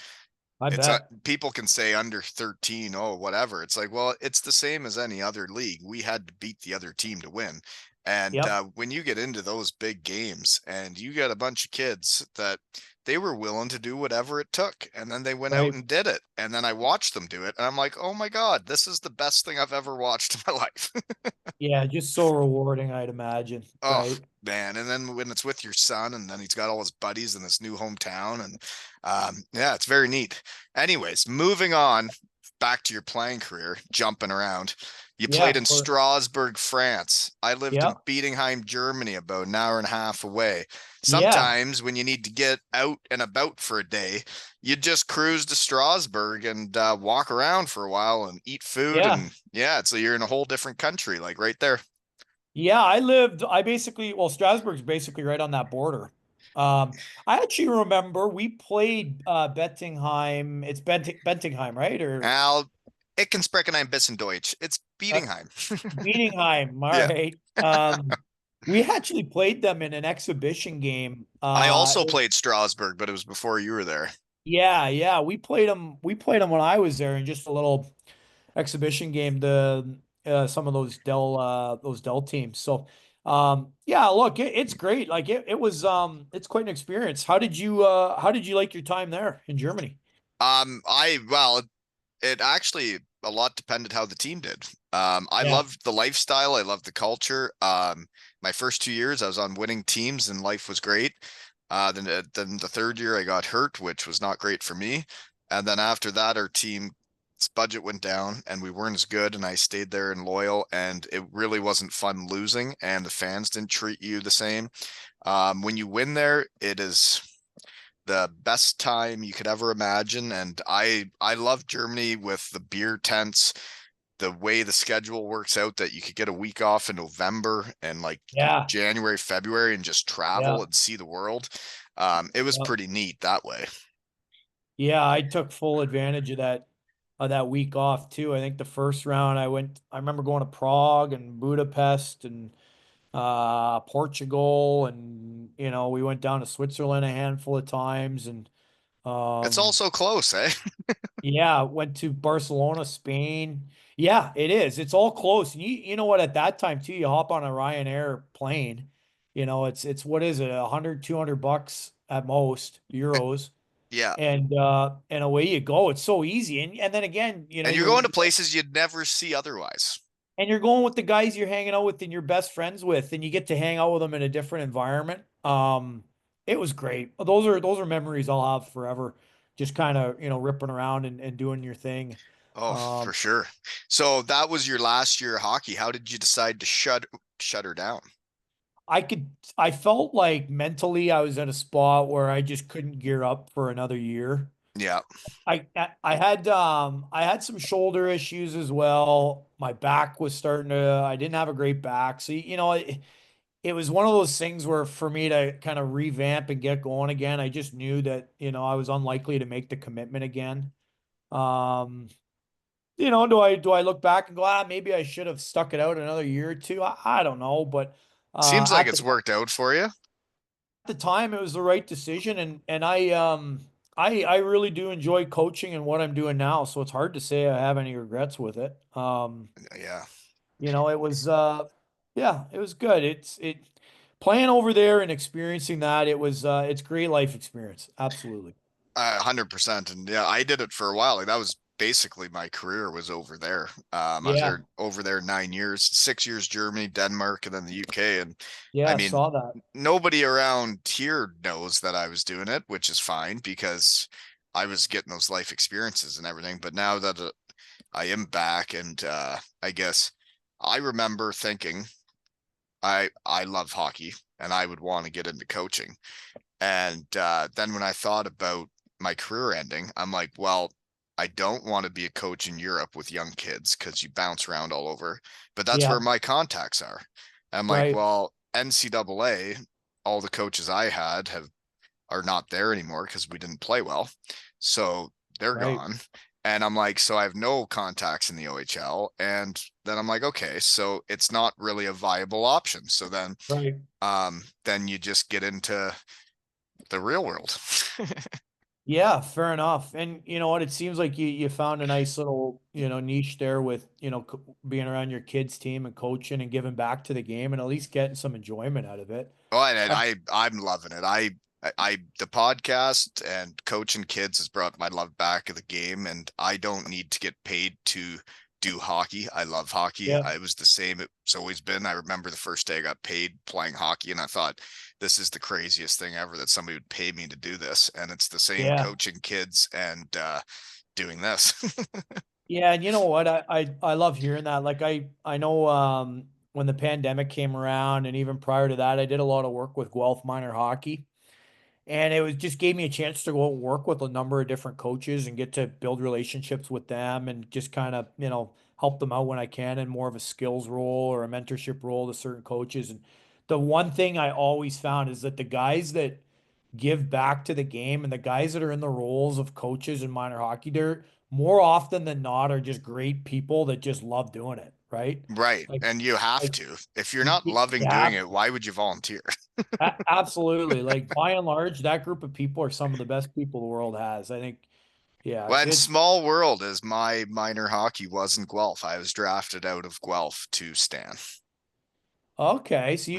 B: I
A: it's
B: bet.
A: people can say under 13, oh whatever. It's like, well, it's the same as any other league. We had to beat the other team to win. And
B: Yep.
A: when you get into those big games and you got a bunch of kids that they were willing to do whatever it took, and then they went out
B: Right.
A: and did it, and then I watched them do it, and I'm like, oh my god, this is the best thing I've ever watched in my life.
B: Yeah, just so rewarding, I'd imagine.
A: Oh
B: Right.
A: man. And then when it's with your son and then he's got all his buddies in this new hometown and yeah, it's very neat. Anyways, moving on back to your playing career, jumping around. You played
B: Yeah.
A: in Strasbourg, France. I lived
B: Yeah.
A: in Bietigheim, Germany, about an hour and a half away.
B: Yeah.
A: Sometimes when you need to get out and about for a day, you just cruise to Strasbourg and walk around for a while and eat food.
B: Yeah.
A: And yeah, so you're in a whole different country, like right there.
B: Yeah. I basically, well, Strasbourg's basically right on that border. I actually remember we played Bettingheim. It's Bentingheim, right? Or
A: Al, ich kann sprechen ein bisschen Deutsch. It's
B: uh,
A: Bietigheim.
B: Bietigheim. All
A: Yeah.
B: right. We actually played them in an exhibition game.
A: I also played Strasbourg, but it was before you were there.
B: Yeah, yeah. We played them when I was there in just a little exhibition game to some of those Dell teams. So yeah, look, it's great. Like it was it's quite an experience. How did you like your time there in Germany?
A: Well, it actually a lot depended how the team did. I
B: Yeah.
A: loved the lifestyle. I loved the culture. My first 2 years, I was on winning teams and life was great. Then the third year I got hurt, which was not great for me. And then after that, our team's budget went down and we weren't as good. And I stayed there and loyal. And it really wasn't fun losing. And the fans didn't treat you the same. When you win there, it is the best time you could ever imagine. And I love Germany with the beer tents, the way the schedule works out that you could get a week off in November and like
B: Yeah.
A: January, February and just travel
B: Yeah.
A: and see the world. It was
B: Yeah.
A: pretty neat that way.
B: Yeah, I took full advantage of that week off too. I think the first round I remember going to Prague and Budapest and Portugal and we went down to Switzerland a handful of times and
A: It's
B: um
A: also close, eh?
B: yeah, went to Barcelona, Spain. Yeah, it is. It's all close. And you know what, at that time too, you hop on a Ryanair plane, it's what is it, 100, $200 at most, euros.
A: Yeah.
B: and away you go. It's so easy. And then again,
A: And you're going to places you'd never see otherwise.
B: and you're going with the guys you're hanging out with and you're best friends with, and you get to hang out with them in a different environment. It was great. Those are memories I'll have forever. Just kind of, ripping around and doing your thing.
A: Oh, for
B: Um,
A: sure. So that was your last year of hockey. How did you decide to shut her down?
B: I felt like mentally I was at a spot where I just couldn't gear up for another year.
A: Yeah.
B: I had some shoulder issues as well. My back was starting to, I didn't have a great back. So, it was one of those things where for me to kind of revamp and get going again, I just knew that, I was unlikely to make the commitment again. Um, do I look back and go, maybe I should have stuck it out another year or two? I don't know, but
A: Seems like
B: at
A: it's worked out for you.
B: the time it was the right decision, and I really do enjoy coaching and what I'm doing now, so it's hard to say I have any regrets with it.
A: Yeah.
B: It was yeah, it was good. It playing over there and experiencing that, it's great life experience. Absolutely.
A: 100%. And yeah, I did it for a while. Like that was basically my career was over there. I was
B: Yeah.
A: there over there 9 years, 6 years Germany, Denmark, and then the UK. And I
B: Yeah,
A: mean,
B: saw that.
A: nobody around here knows that I was doing it, which is fine because I was getting those life experiences and everything. But now that I am back, and I guess I remember thinking I love hockey and I would want to get into coaching. And then when I thought about my career ending, I'm like, well, I don't want to be a coach in Europe with young kids because you bounce around all over, but that's where
B: Yeah,
A: my contacts are. I'm like,
B: right,
A: well, NCAA, all the coaches I had are not there anymore because we didn't play well. So they're
B: right,
A: gone. And I'm like, so I have no contacts in the OHL. And then I'm like, okay, so it's not really a viable option. So
B: right.
A: then you just get into the real world.
B: Yeah, fair enough. And you know what? It seems like you found a nice little, niche there with, being around your kids' team and coaching and giving back to the game and at least getting some enjoyment out of it.
A: Oh, and
B: Uh,
A: I'm loving it. The podcast and coaching kids has brought my love back of the game, and I don't need to get paid to do hockey. I love hockey.
B: yeah,
A: I was the same. It's always been. I remember the first day I got paid playing hockey, and I thought this is the craziest thing ever that somebody would pay me to do this. And it's the same
B: yeah.
A: coaching kids and doing this.
B: Yeah, and you know what? I love hearing that. Like I know when the pandemic came around and even prior to that, I did a lot of work with Guelph minor hockey. And it was just gave me a chance to go work with a number of different coaches and get to build relationships with them and just kind of, help them out when I can in more of a skills role or a mentorship role to certain coaches. And the one thing I always found is that the guys that give back to the game and the guys that are in the roles of coaches in minor hockey, they're more often than not are just great people that just love doing it, right?
A: Right.
B: Like,
A: And you have
B: like
A: to. If you're not loving doing
B: yeah,
A: it, why would you volunteer?
B: absolutely. Like by and large, that group of people are some of the best people the world has. I think, yeah,
A: When
B: it's
A: small world as my minor hockey was in Guelph, I was drafted out of Guelph to Stan.
B: okay. So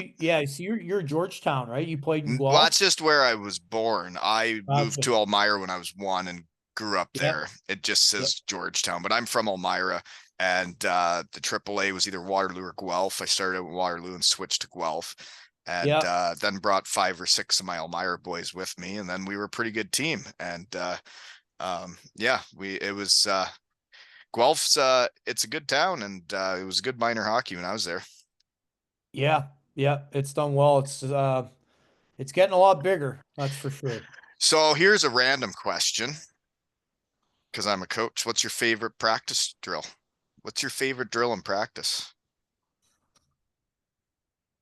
B: you're Georgetown, right? You played in
A: Well,
B: Guelph.
A: that's just where I was born. I moved
B: Gotcha.
A: to Elmira when I was 1 and grew up
B: Yeah,
A: there. It just
B: yeah,
A: says Georgetown, but I'm from Elmira, and the AAA was either Waterloo or Guelph. I started out in Waterloo and switched to Guelph, and
B: yeah,
A: then brought 5 or 6 of my Elmira boys with me, and then we were a pretty good team. And yeah, we it was Guelph's. It's a good town, and it was good minor hockey when I was there.
B: yeah, yeah. It's done well. It's getting a lot bigger. That's for sure.
A: So here's a random question because I'm a coach. What's your favorite practice drill? What's your favorite drill in practice?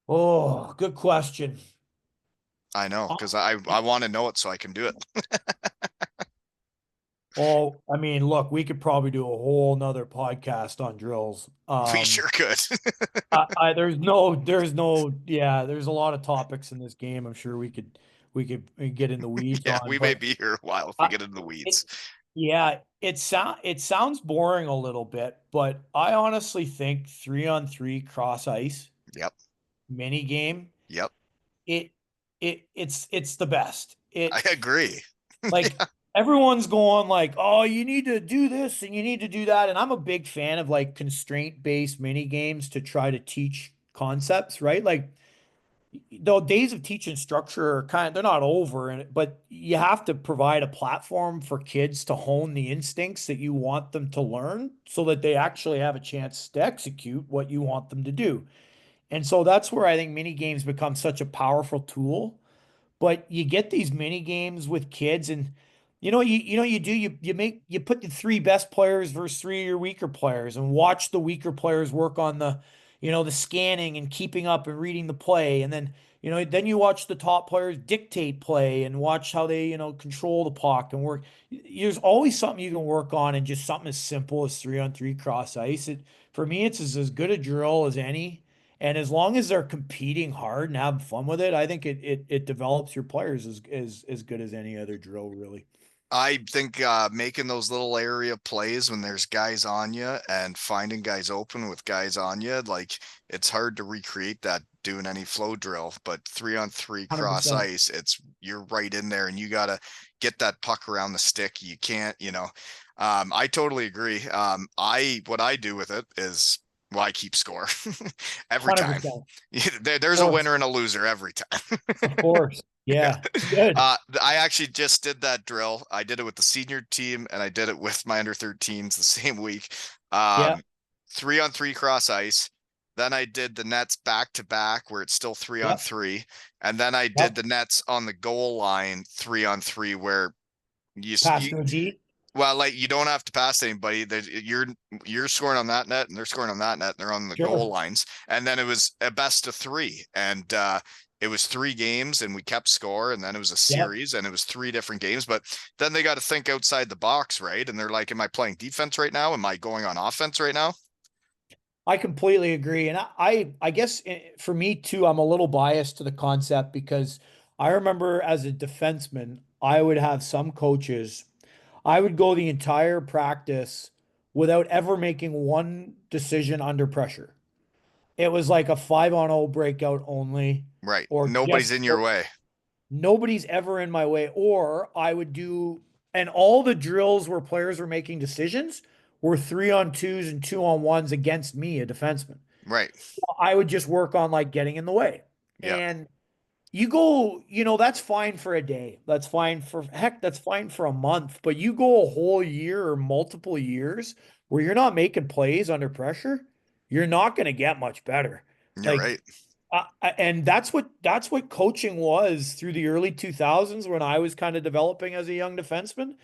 B: Oh, good question.
A: I know
B: Uh,
A: because I want to know it so I can do it.
B: Oh, I mean, look, we could probably do a whole nother podcast on drills.
A: We sure could.
B: Yeah, there's a lot of topics in this game. I'm sure we could get in the weeds
A: Yeah,
B: on,
A: we may
B: but
A: be here a while if we
B: I,
A: get into the
B: it,
A: weeds.
B: yeah, it sounds boring a little bit, but I honestly think 3-on-3 cross ice
A: Yep.
B: mini game,
A: Yep.
B: it it's the best.
A: I agree.
B: Like
A: Yeah.
B: everyone's going like, oh, you need to do this and you need to do that. And I'm a big fan of like constraint-based mini games to try to teach concepts, right? Like the days of teaching structure are they're not over, but you have to provide a platform for kids to hone the instincts that you want them to learn so that they actually have a chance to execute what you want them to do. And so that's where I think mini games become such a powerful tool. But you get these mini games with kids, and you put the three best players versus three of your weaker players, and watch the weaker players work on the scanning and keeping up and reading the play, and then you watch the top players dictate play and watch how they control the puck and work. There's always something you can work on, and just something as simple as 3-on-3 cross ice. For me, it's as good a drill as any. And as long as they're competing hard and having fun with it, I think it develops your players as good as any other drill, really.
A: I think making those little area plays when there's guys on you and finding guys open with guys on you, like it's hard to recreate that doing any flow drill. But 3-on-3 cross
B: 100%.
A: ice, it's you're right in there and you gotta get that puck around the stick. You can't. I totally agree. What I do with it is well, I keep score every time.
B: 100%.
A: There's a
B: Of course.
A: winner and a loser every time.
B: Of course. Yeah. Good.
A: I actually just did that drill. I did it with the senior team and I did it with my under 13s the same week.
B: Yeah.
A: Um, 3-on-3 cross ice. Then I did the nets back to back where it's still three on
B: Yep.
A: three. And then I did
B: Yep.
A: the nets on the goal line 3-on-3 where
B: Pass
A: you
B: to OG.
A: well, like you don't have to pass anybody. You're scoring on that net, and they're scoring on that net, and they're on the goal
B: Sure.
A: lines. And then it was a best of three, and it was 3 games, and we kept score. And then it was a
B: Yep.
A: series, and it was 3 different games. But then they got to think outside the box, right? And they're like, "Am I playing defense right now? Am I going on offense right now?"
B: I completely agree. And I guess for me too, I'm a little biased to the concept because I remember as a defenseman, I would have some coaches, I would go the entire practice without ever making one decision under pressure. It was like a 5-on-0 breakout only,
A: Right.
B: or
A: Nobody's
B: just
A: in your way.
B: nobody's ever in my way. Or I would do, and all the drills where players were making decisions were 3-on-2s and 2-on-1s against me, a defenseman.
A: Right.
B: I would just work on like getting in the way.
A: Yeah.
B: And you go, that's fine for a day. That's fine for heck, that's fine for a month. But you go a whole year or multiple years where you're not making plays under pressure, you're not going to get much better.
A: You're
B: Like,
A: right.
B: and that's what coaching was through the early 2000s when I was kind of developing as a young defenseman.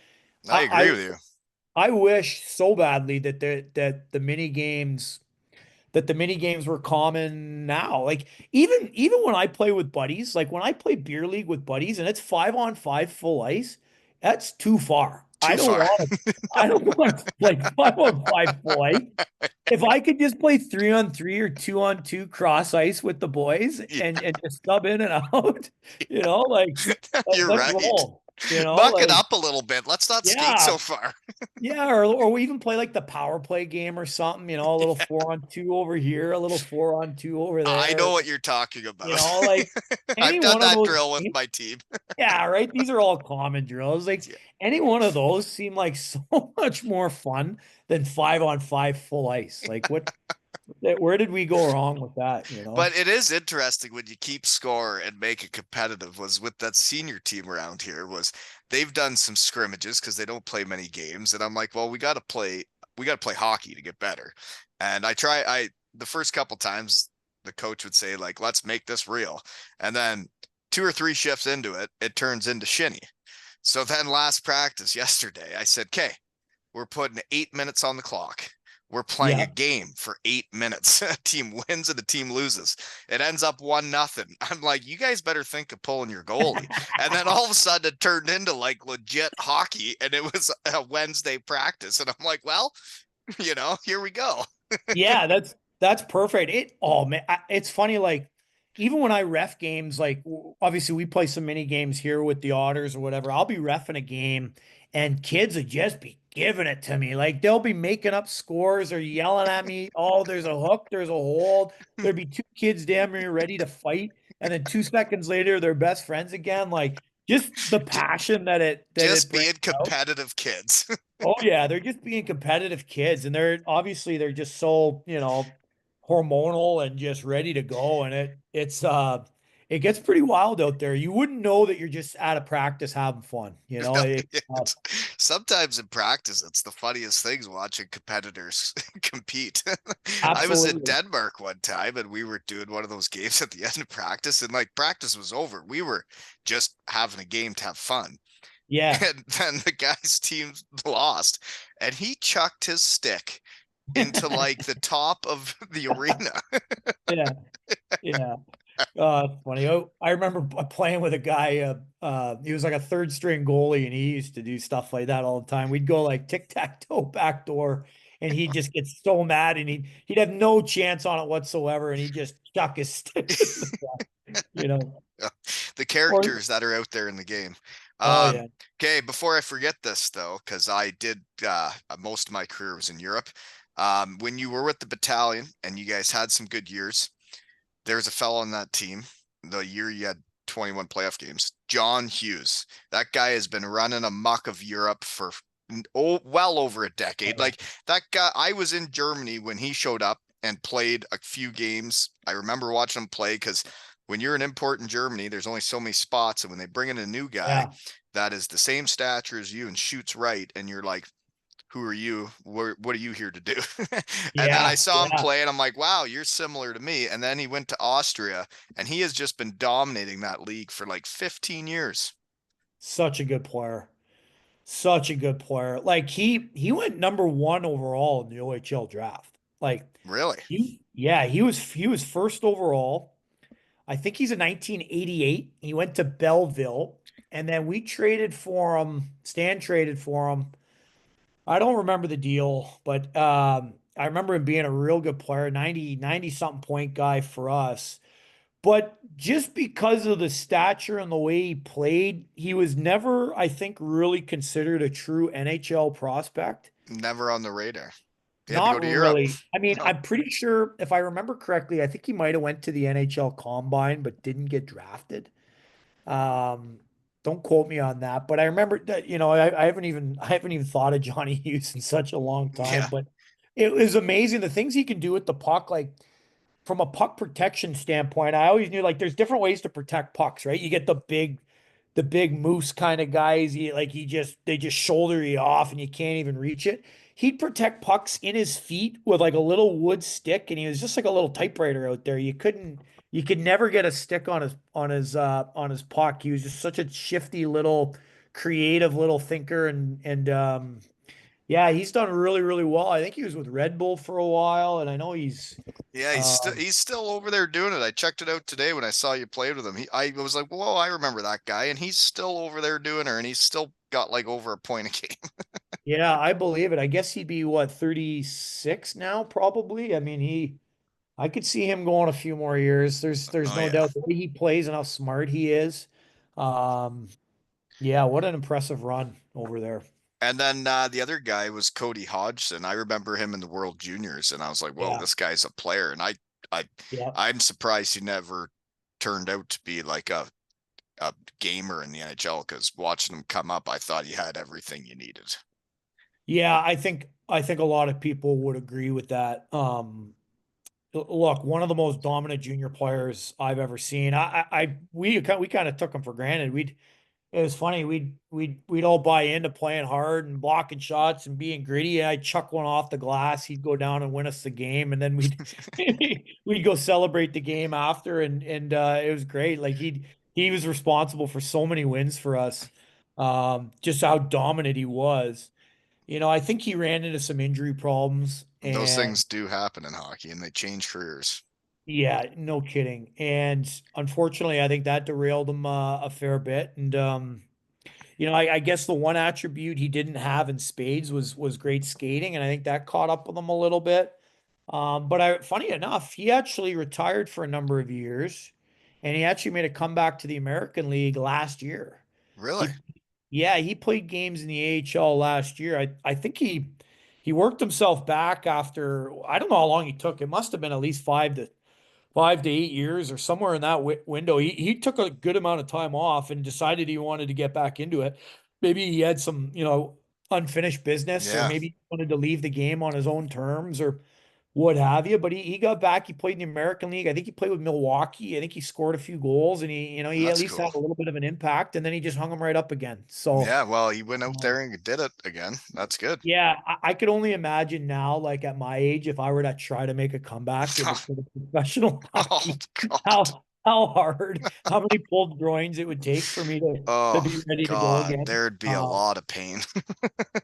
A: I
B: I
A: agree with you.
B: I wish so badly that the mini games were common now. Like even when I play with buddies, like when I play beer league with buddies and it's 5-on-5 full ice, that's too far.
A: Too far.
B: I don't want like 5-on-5 full ice. If I could just play 3-on-3 or 2-on-2 cross ice with the boys
A: Yeah,
B: and just sub in and out, like
A: you're
B: let's
A: right.
B: roll.
A: Buck it
B: Like
A: up a little bit. Let's not skate
B: yeah,
A: so far.
B: yeah, or we even play like the power play game or something, a little 4-on-2 over here, a little 4-on-2 over
A: I know
B: there.
A: what you're talking about.
B: Like
A: I've
B: any
A: done
B: one of
A: that
B: those
A: drill with
B: games,
A: my team.
B: yeah, right. These are all common drills. Like
A: Yeah.
B: any one of those seem like so much more fun than 5-on-5 full ice. Like where did we go wrong with that?
A: But it is interesting when you keep score and make it competitive. Was with that senior team around here was they've done some scrimmages because they don't play many games, and I'm like, well, we got to play hockey to get better. And I the first couple times the coach would say like, let's make this real, and then 2 or 3 shifts into it, it turns into shinny. So then last practice yesterday, I said, okay, we're putting 8 minutes on the clock. We're playing a
B: Yeah.
A: game for 8 minutes. A team wins and a team loses. It ends up 1-0. I'm like, you guys better think of pulling your goalie. And then all of a sudden it turned into like legit hockey and it was a Wednesday practice. And I'm like, well, here we go.
B: Yeah, that's perfect. Oh man, it's funny. Like even when I ref games, like obviously we play some mini games here with the Otters or whatever. I'll be refing a game, and kids would just be giving it to me. Like they'll be making up scores or yelling at me. Oh, there's a hook, there's a hold. There'd be two kids damn near ready to fight, and then 2 seconds later they're best friends again. Like just the passion that it
A: Just
B: brings
A: being
B: out.
A: competitive kids.
B: Oh yeah, they're just being competitive kids, and they're just so, hormonal and just ready to go. And it gets pretty wild out there. You wouldn't know that you're just out of practice having fun.
A: Sometimes in practice, it's the funniest things watching competitors compete. I was in
B: Absolutely.
A: Denmark one time and we were doing one of those games at the end of practice, and like practice was over. We were just having a game to have fun.
B: Yeah.
A: And then the guy's team lost and he chucked his stick into like the top of the arena.
B: Yeah. Yeah. Funny. Oh, I remember playing with a guy. He was like a third string goalie, and he used to do stuff like that all the time. We'd go like tic tac toe back door, and he'd just get so mad, and he'd have no chance on it whatsoever, and he'd just chuck his stick in the back, you know.
A: The
B: Or
A: characters that are out there in the game.
B: oh
A: Um,
B: yeah,
A: okay, before I forget this though, because I did most of my career was in Europe. When you were with the battalion and you guys had some good years, there was a fellow on that team. The year you had 21 playoff games, John Hughes. That guy has been running amok of Europe for well over a
B: oh
A: decade.
B: yeah,
A: Like that guy, I was in Germany when he showed up and played a few games. I remember watching him play because when you're an import in Germany, there's only so many spots, and when they bring in a new guy
B: yeah,
A: that is the same stature as you and shoots right, and you're like, who are you? What are you here to do? And then I
B: yeah,
A: saw him
B: yeah.
A: play and I'm like, wow, you're similar to me. And then he went to Austria and he has just been dominating that league for like 15 years.
B: Such a good player. Such a good player. Like he went number one overall in the OHL draft. Like
A: Really?
B: he was first overall. I think he's a 1988. He went to Belleville, and then we traded for him. Stan traded for him. I don't remember the deal, but I remember him being a real good player, 90 something point guy for us. But just because of the stature and the way he played, he was never, I think, really considered a true NHL prospect.
A: Never on the radar. He had to go
B: Not
A: to Europe.
B: really. I mean,
A: No.
B: I'm pretty sure if I remember correctly, I think he might have went to the NHL Combine but didn't get drafted. Um, don't quote me on that, but I remember that, I haven't even thought of Johnny Hughes in such a long time,
A: Yeah.
B: but it was amazing the things he can do with the puck, like from a puck protection standpoint. I always knew like there's different ways to protect pucks, right? You get the big moose kind of guys. They just shoulder you off and you can't even reach it. He'd protect pucks in his feet with like a little wood stick, and he was just like a little typewriter out there. You could never get a stick on his puck. He was just such a shifty little, creative little thinker, and yeah, he's done really, really well. I think he was with Red Bull for a while, and I know
A: Yeah,
B: um,
A: he's still over there doing it. I checked it out today when I saw you played with him. I was like, whoa, I remember that guy, and he's still over there doing her, and he's still got like over a point a game.
B: yeah, I believe it. I guess he'd be what, 36 now, probably. I mean, I could see him going a few more years. There's
A: Oh
B: no
A: yeah.
B: doubt the way he plays and how smart he is. Um, yeah, what an impressive run over there.
A: And then the other guy was Cody Hodgson. I remember him in the World Juniors, and I was like, "Whoa,
B: Yeah,
A: this guy's a player." And I,
B: yeah.
A: I'm surprised he never turned out to be like a gamer in the NHL. Because watching him come up, I thought he had everything you needed.
B: Yeah, I think a lot of people would agree with that. Look, one of the most dominant junior players I've ever seen. We kind of took him for granted. It was funny. We'd all buy into playing hard and blocking shots and being gritty. And I'd chuck one off the glass. He'd go down and win us the game, and then we'd we'd go celebrate the game after, and it was great. Like he was responsible for so many wins for us. Just how dominant he was. I think he ran into some injury problems,
A: Those
B: and
A: things do happen in hockey, and they change careers.
B: yeah, no kidding. And unfortunately, I think that derailed him a fair bit. And I guess the one attribute he didn't have in spades was great skating, and I think that caught up with him a little bit. Funny enough, he actually retired for a number of years, and he actually made a comeback to the American League last year.
A: Really?
B: He, yeah, he played games in the AHL last year. I think he worked himself back after, I don't know how long he took. It must have been at least 5 to 8 years or somewhere in that window. He took a good amount of time off and decided he wanted to get back into it. Maybe he had some, unfinished business, or
A: Yeah,
B: maybe he wanted to leave the game on his own terms or what have you. But he got back. He played in the American League. I think he played with Milwaukee. I think he scored a few goals, and he at
A: that's
B: least had
A: cool.
B: a little bit of an impact. And then he just hung him right up again. So,
A: Yeah, well, he went out
B: um,
A: there and did it again. That's good.
B: yeah, I could only imagine now, like at my age, if I were to try to make a comeback into professional
A: Oh
B: hockey,
A: God.
B: how hard, how many pulled groins it would take for me to
A: Oh
B: be ready to go
A: God,
B: again.
A: there'd be a
B: Um,
A: lot of pain.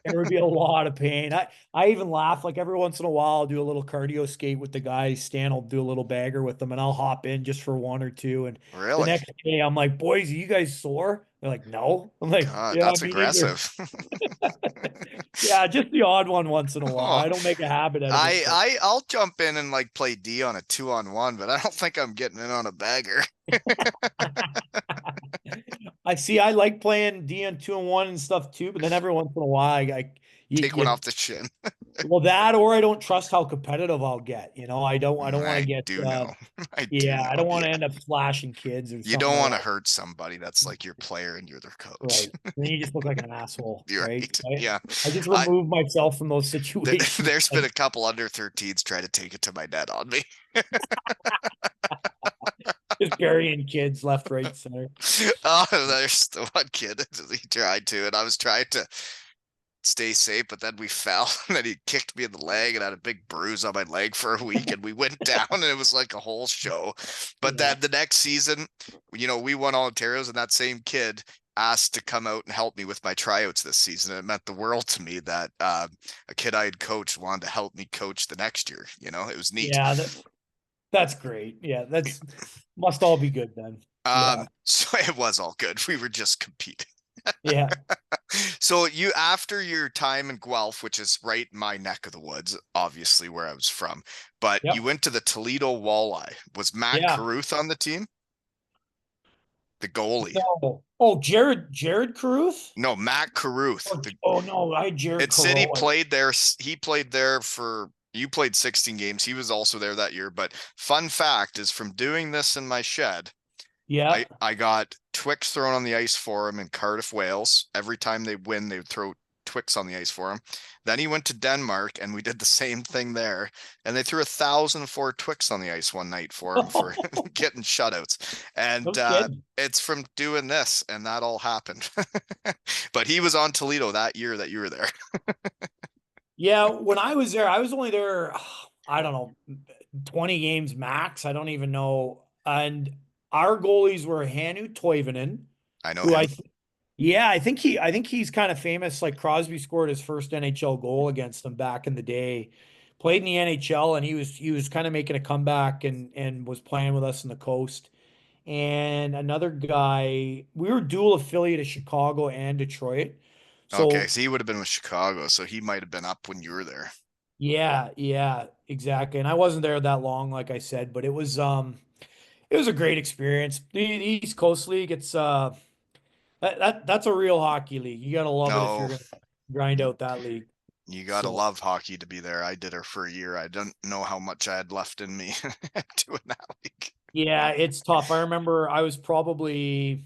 B: there would be a lot of pain. I even laugh, like every once in a while I'll do a little cardio skate with the guys. Stan will do a little bagger with them, and I'll hop in just for one or two. And the
A: Really?
B: next day I'm like, boys, are you guys sore? They're like, no. I'm like,
A: God,
B: yeah,
A: that's
B: me neither.
A: aggressive.
B: Yeah, just the odd one once in a while.
A: Oh,
B: I don't make a habit out of it,
A: I
B: but
A: I I'll jump in and like play D on a 2-on-1, but I don't think I'm getting in on a bagger.
B: I see. I like playing DN 2-on-1 and stuff too, but then every once in a while,
A: Take one
B: you,
A: off the shin.
B: well, that, or I don't trust how competitive I'll get. I don't want to
A: I
B: get,
A: do know. I do
B: yeah, I
A: know.
B: don't want
A: Yeah.
B: to end up slashing kids or
A: You
B: something
A: don't
B: like
A: want to
B: that.
A: hurt somebody that's like your player and you're their coach.
B: Right. Then you just look like an asshole,
A: You're
B: right?
A: right. Yeah.
B: I just
A: I
B: remove myself from those situations.
A: there's been a couple under 13s try to take it to my net on me.
B: Just burying kids left, right, center.
A: Oh, there's the one kid. He tried to, and I was trying to stay safe, but then we fell, and then he kicked me in the leg, and I had a big bruise on my leg for a week, and we went down, and it was like a whole show. But
B: Yeah.
A: then the next season, we won all Ontario's, and that same kid asked to come out and help me with my tryouts this season. And it meant the world to me that a kid I had coached wanted to help me coach the next year. It was neat.
B: Yeah, that's great. Yeah, that's must all be good then. Yeah.
A: So it was all good. We were just competing.
B: Yeah.
A: So after your time in Guelph, which is right in my neck of the woods, obviously where I was from, but you
B: Yep.
A: went to the Toledo Walleye. Was Matt
B: Yeah.
A: Carruth on the team? The goalie.
B: No. Oh, Jared Caruth?
A: No, Matt Carruth.
B: Oh no, I had Jared
A: It said he
B: Carolla.
A: played there. He played there for you played 16 games. He was also there that year. But fun fact is from doing this in my shed,
B: Yeah.
A: I got Twix thrown on the ice for him in Cardiff, Wales. Every time they win, they would throw Twix on the ice for him. Then he went to Denmark and we did the same thing there. And they threw 1,004 Twix on the ice one night for him for getting shutouts. And
B: No kidding.
A: it's from doing this, and that all happened. But he was on Toledo that year that you were there.
B: Yeah, when I was there, I was only there, I don't know, 20 games max. I don't even know. And our goalies were Hanu Toivonen,
A: I know
B: who
A: him.
B: yeah, I think he's kind of famous. Like Crosby scored his first NHL goal against him back in the day. Played in the NHL, and he was kind of making a comeback and was playing with us in the coast. And another guy, we were dual affiliate of Chicago and Detroit.
A: Okay,
B: So
A: so he would have been with Chicago, so he might have been up when you were there.
B: yeah, yeah, exactly. And I wasn't there that long, like I said, but it was a great experience. The East Coast League, it's that's a real hockey league. You gotta love it if you're
A: No,
B: gonna grind
A: you,
B: out that league.
A: you gotta
B: So
A: love hockey to be there. I did it for a year. I didn't know how much I had left in me doing that league.
B: yeah, it's tough. I remember I was probably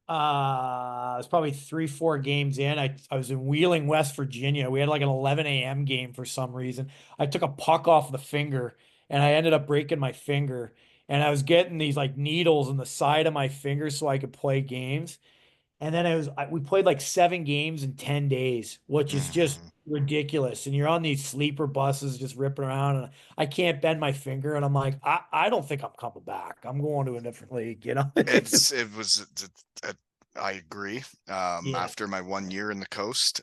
B: 3, 4 games in. I was in Wheeling, West Virginia. We had like an 11 a.m. game for some reason. I took a puck off the finger and I ended up breaking my finger. And I was getting these like needles in the side of my finger so I could play games. And then we played like 7 games in 10 days, which is just
A: Mhm.
B: ridiculous. And you're on these sleeper buses just ripping around, and I can't bend my finger. And I'm like, I don't think I'm coming back. I'm going to a different league, you know?
A: It was. I agree.
B: Yeah.
A: After my 1 year in the coast,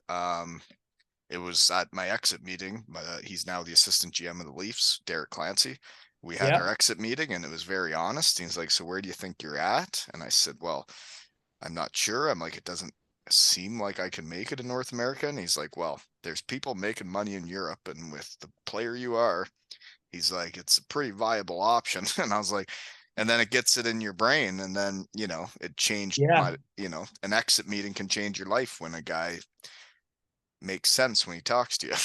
A: it was at my exit meeting. He's now the assistant GM of the Leafs, Derek Clancy. We had our
B: Yeah.
A: exit meeting, and it was very honest. He's like, "So where do you think you're at?" And I said, "Well, I'm not sure." I'm like, "It doesn't seem like I can make it in North America." And he's like, "Well, there's people making money in Europe, and with the player you are, he's like, it's a pretty viable option." And I was like, and then it gets it in your brain, and then it changed
B: Yeah.
A: an exit meeting can change your life when a guy makes sense when he talks to you.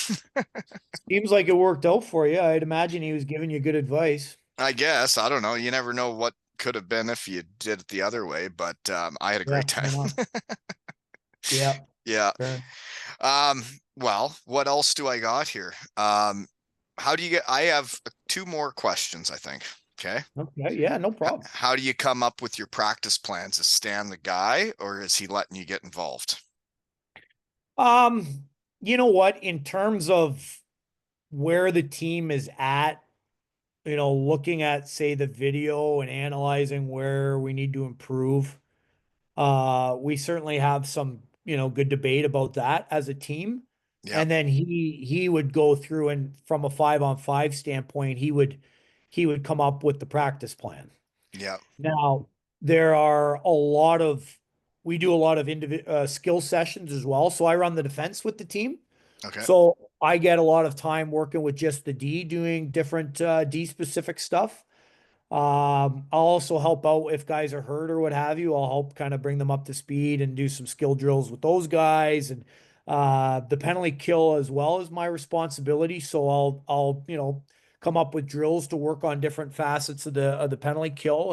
B: Seems like it worked out for you. I'd imagine he was giving you good advice.
A: I guess. I don't know. You never know what could have been if you did it the other way, but I had a
B: Yeah,
A: great time.
B: fair enough. Yeah,
A: Yeah.
B: fair.
A: Um, well, what else do I got here? How do you get, I have two more questions, I think. Okay.
B: Okay, yeah, no problem.
A: How do you come up with your practice plans? Is Stan the guy or is he letting you get involved?
B: Um, you know what? In terms of where the team is at, looking at, say, the video and analyzing where we need to improve, we certainly have some, good debate about that as a team.
A: Yeah.
B: And then he would go through, and from a 5-on-5 standpoint, he would come up with the practice plan.
A: Yeah.
B: Now, there are a lot of we do a lot of skill sessions as well. So I run the defense with the team.
A: Okay.
B: So I get a lot of time working with just the D, doing different D specific stuff. I'll also help out if guys are hurt or what have you. I'll help kind of bring them up to speed and do some skill drills with those guys. And the penalty kill as well is my responsibility. So I'll come up with drills to work on different facets of the penalty kill,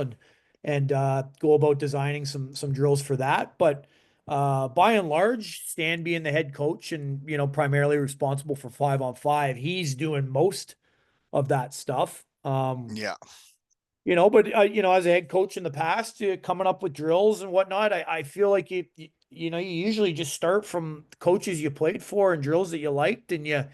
B: and go about designing some drills for that. But by and large, Stan being the head coach and primarily responsible for 5-on-5, he's doing most of that stuff.
A: Yeah.
B: But as a head coach in the past, coming up with drills and whatnot, I feel like you usually just start from coaches you played for and drills that you liked, and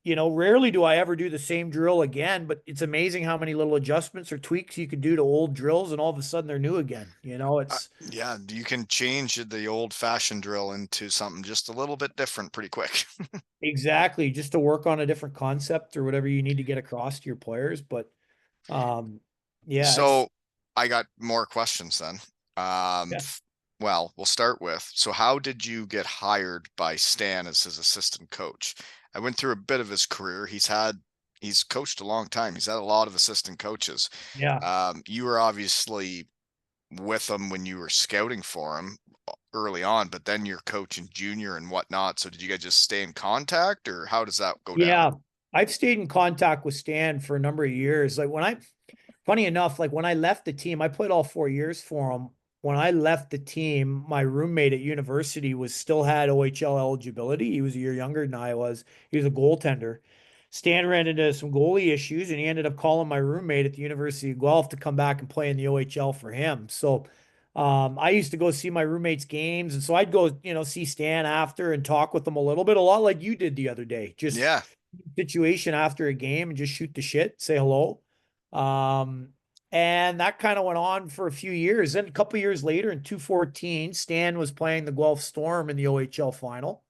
B: rarely do I ever do the same drill again. But it's amazing how many little adjustments or tweaks you could do to old drills, and all of a sudden they're new again. It's
A: Yeah. You can change the old fashioned drill into something just a little bit different pretty quick.
B: exactly just to work on a different concept or whatever you need to get across to your players. But um, yeah, it's
A: So I got more questions then. Um,
B: yeah,
A: f- well, we'll start with, so how did you get hired by Stan as his assistant coach? I went through a bit of his career. He's coached a long time. He's had a lot of assistant coaches.
B: yeah.
A: You were obviously with him when you were scouting for him early on, but then you're coaching junior and whatnot. So did you guys just stay in contact or how does that go down?
B: Yeah, I've stayed in contact with Stan for a number of years. Funny enough, like when I left the team, I played all 4 years for him. When I left the team, my roommate at university was still had OHL eligibility. He was a year younger than I was. He was a goaltender. Stan ran into some goalie issues, and he ended up calling my roommate at the University of Guelph to come back and play in the OHL for him. So I used to go see my roommate's games, and so I'd go, see Stan after and talk with him a little bit, a lot like you did the other day. Just
A: Yeah,
B: situation after a game and just shoot the shit, say hello. Um, and that kind of went on for a few years. Then a couple years later, in 2014, Stan was playing the Guelph Storm in the OHL final,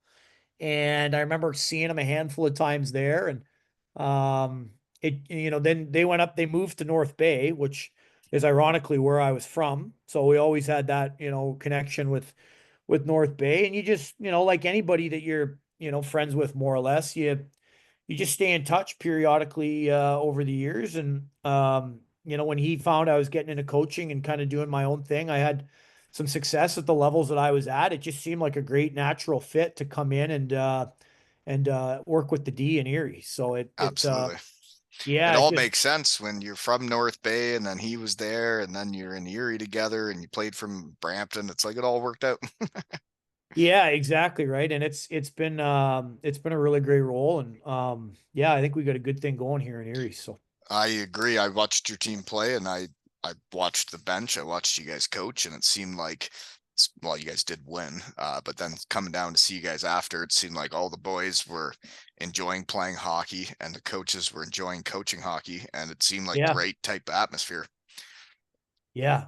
B: and I remember seeing him a handful of times there. And then they went up, they moved to North Bay, which is ironically where I was from. So we always had that, connection with North Bay. And you just, like anybody that you're, friends with more or less, you just stay in touch periodically over the years. And when he found I was getting into coaching and kind of doing my own thing, I had some success at the levels that I was at. It just seemed like a great natural fit to come in and work with the D in Erie. So
A: absolutely. It
B: yeah, it
A: all
B: just
A: makes sense when you're from North Bay and then he was there and then you're in Erie together and you played from Brampton. It's like it all worked out.
B: yeah, exactly right. And it's been a really great role. And yeah, I think we got a good thing going here in Erie. So
A: I agree. I watched your team play and I watched the bench. I watched you guys coach and it seemed like well, you guys did win. But then coming down to see you guys after, it seemed like all the boys were enjoying playing hockey and the coaches were enjoying coaching hockey and it seemed like
B: yeah,
A: great type atmosphere.
B: yeah.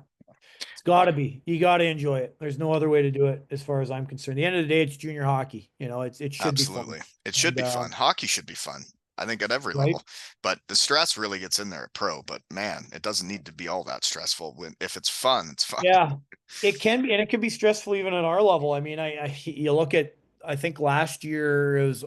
B: It's got to be. You got to enjoy it. There's no other way to do it, as far as I'm concerned. At the end of the day, it's junior hockey. It should be fun.
A: Absolutely. It should
B: And
A: be fun. Hockey should be fun. I think at every
B: right,
A: level. But the stress really gets in there at pro. But man, it doesn't need to be all that stressful. When if it's fun, it's fun.
B: yeah, it can be, and it can be stressful even at our level. I mean, you look at. I think last year it was.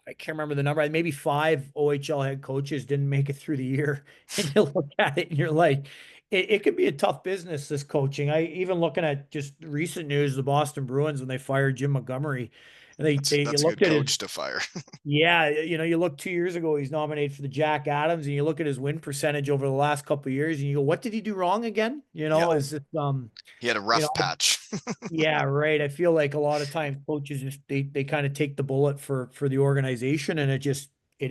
B: I can't remember the number. Maybe 5 OHL head coaches didn't make it through the year, and you look at it and you're like, it can be a tough business. This coaching. I even looking at just recent news, the Boston Bruins when they fired Jim Montgomery. They you
A: That's a
B: look
A: good
B: at his
A: coach to fire.
B: yeah, you look 2 years ago, he's nominated for the Jack Adams, and you look at his win percentage over the last couple of years, and you go, what did he do wrong again?
A: Yep.
B: Is it
A: He had a
B: you know,
A: rough patch.
B: yeah, right. I feel like a lot of times coaches just they kind of take the bullet for the organization, and it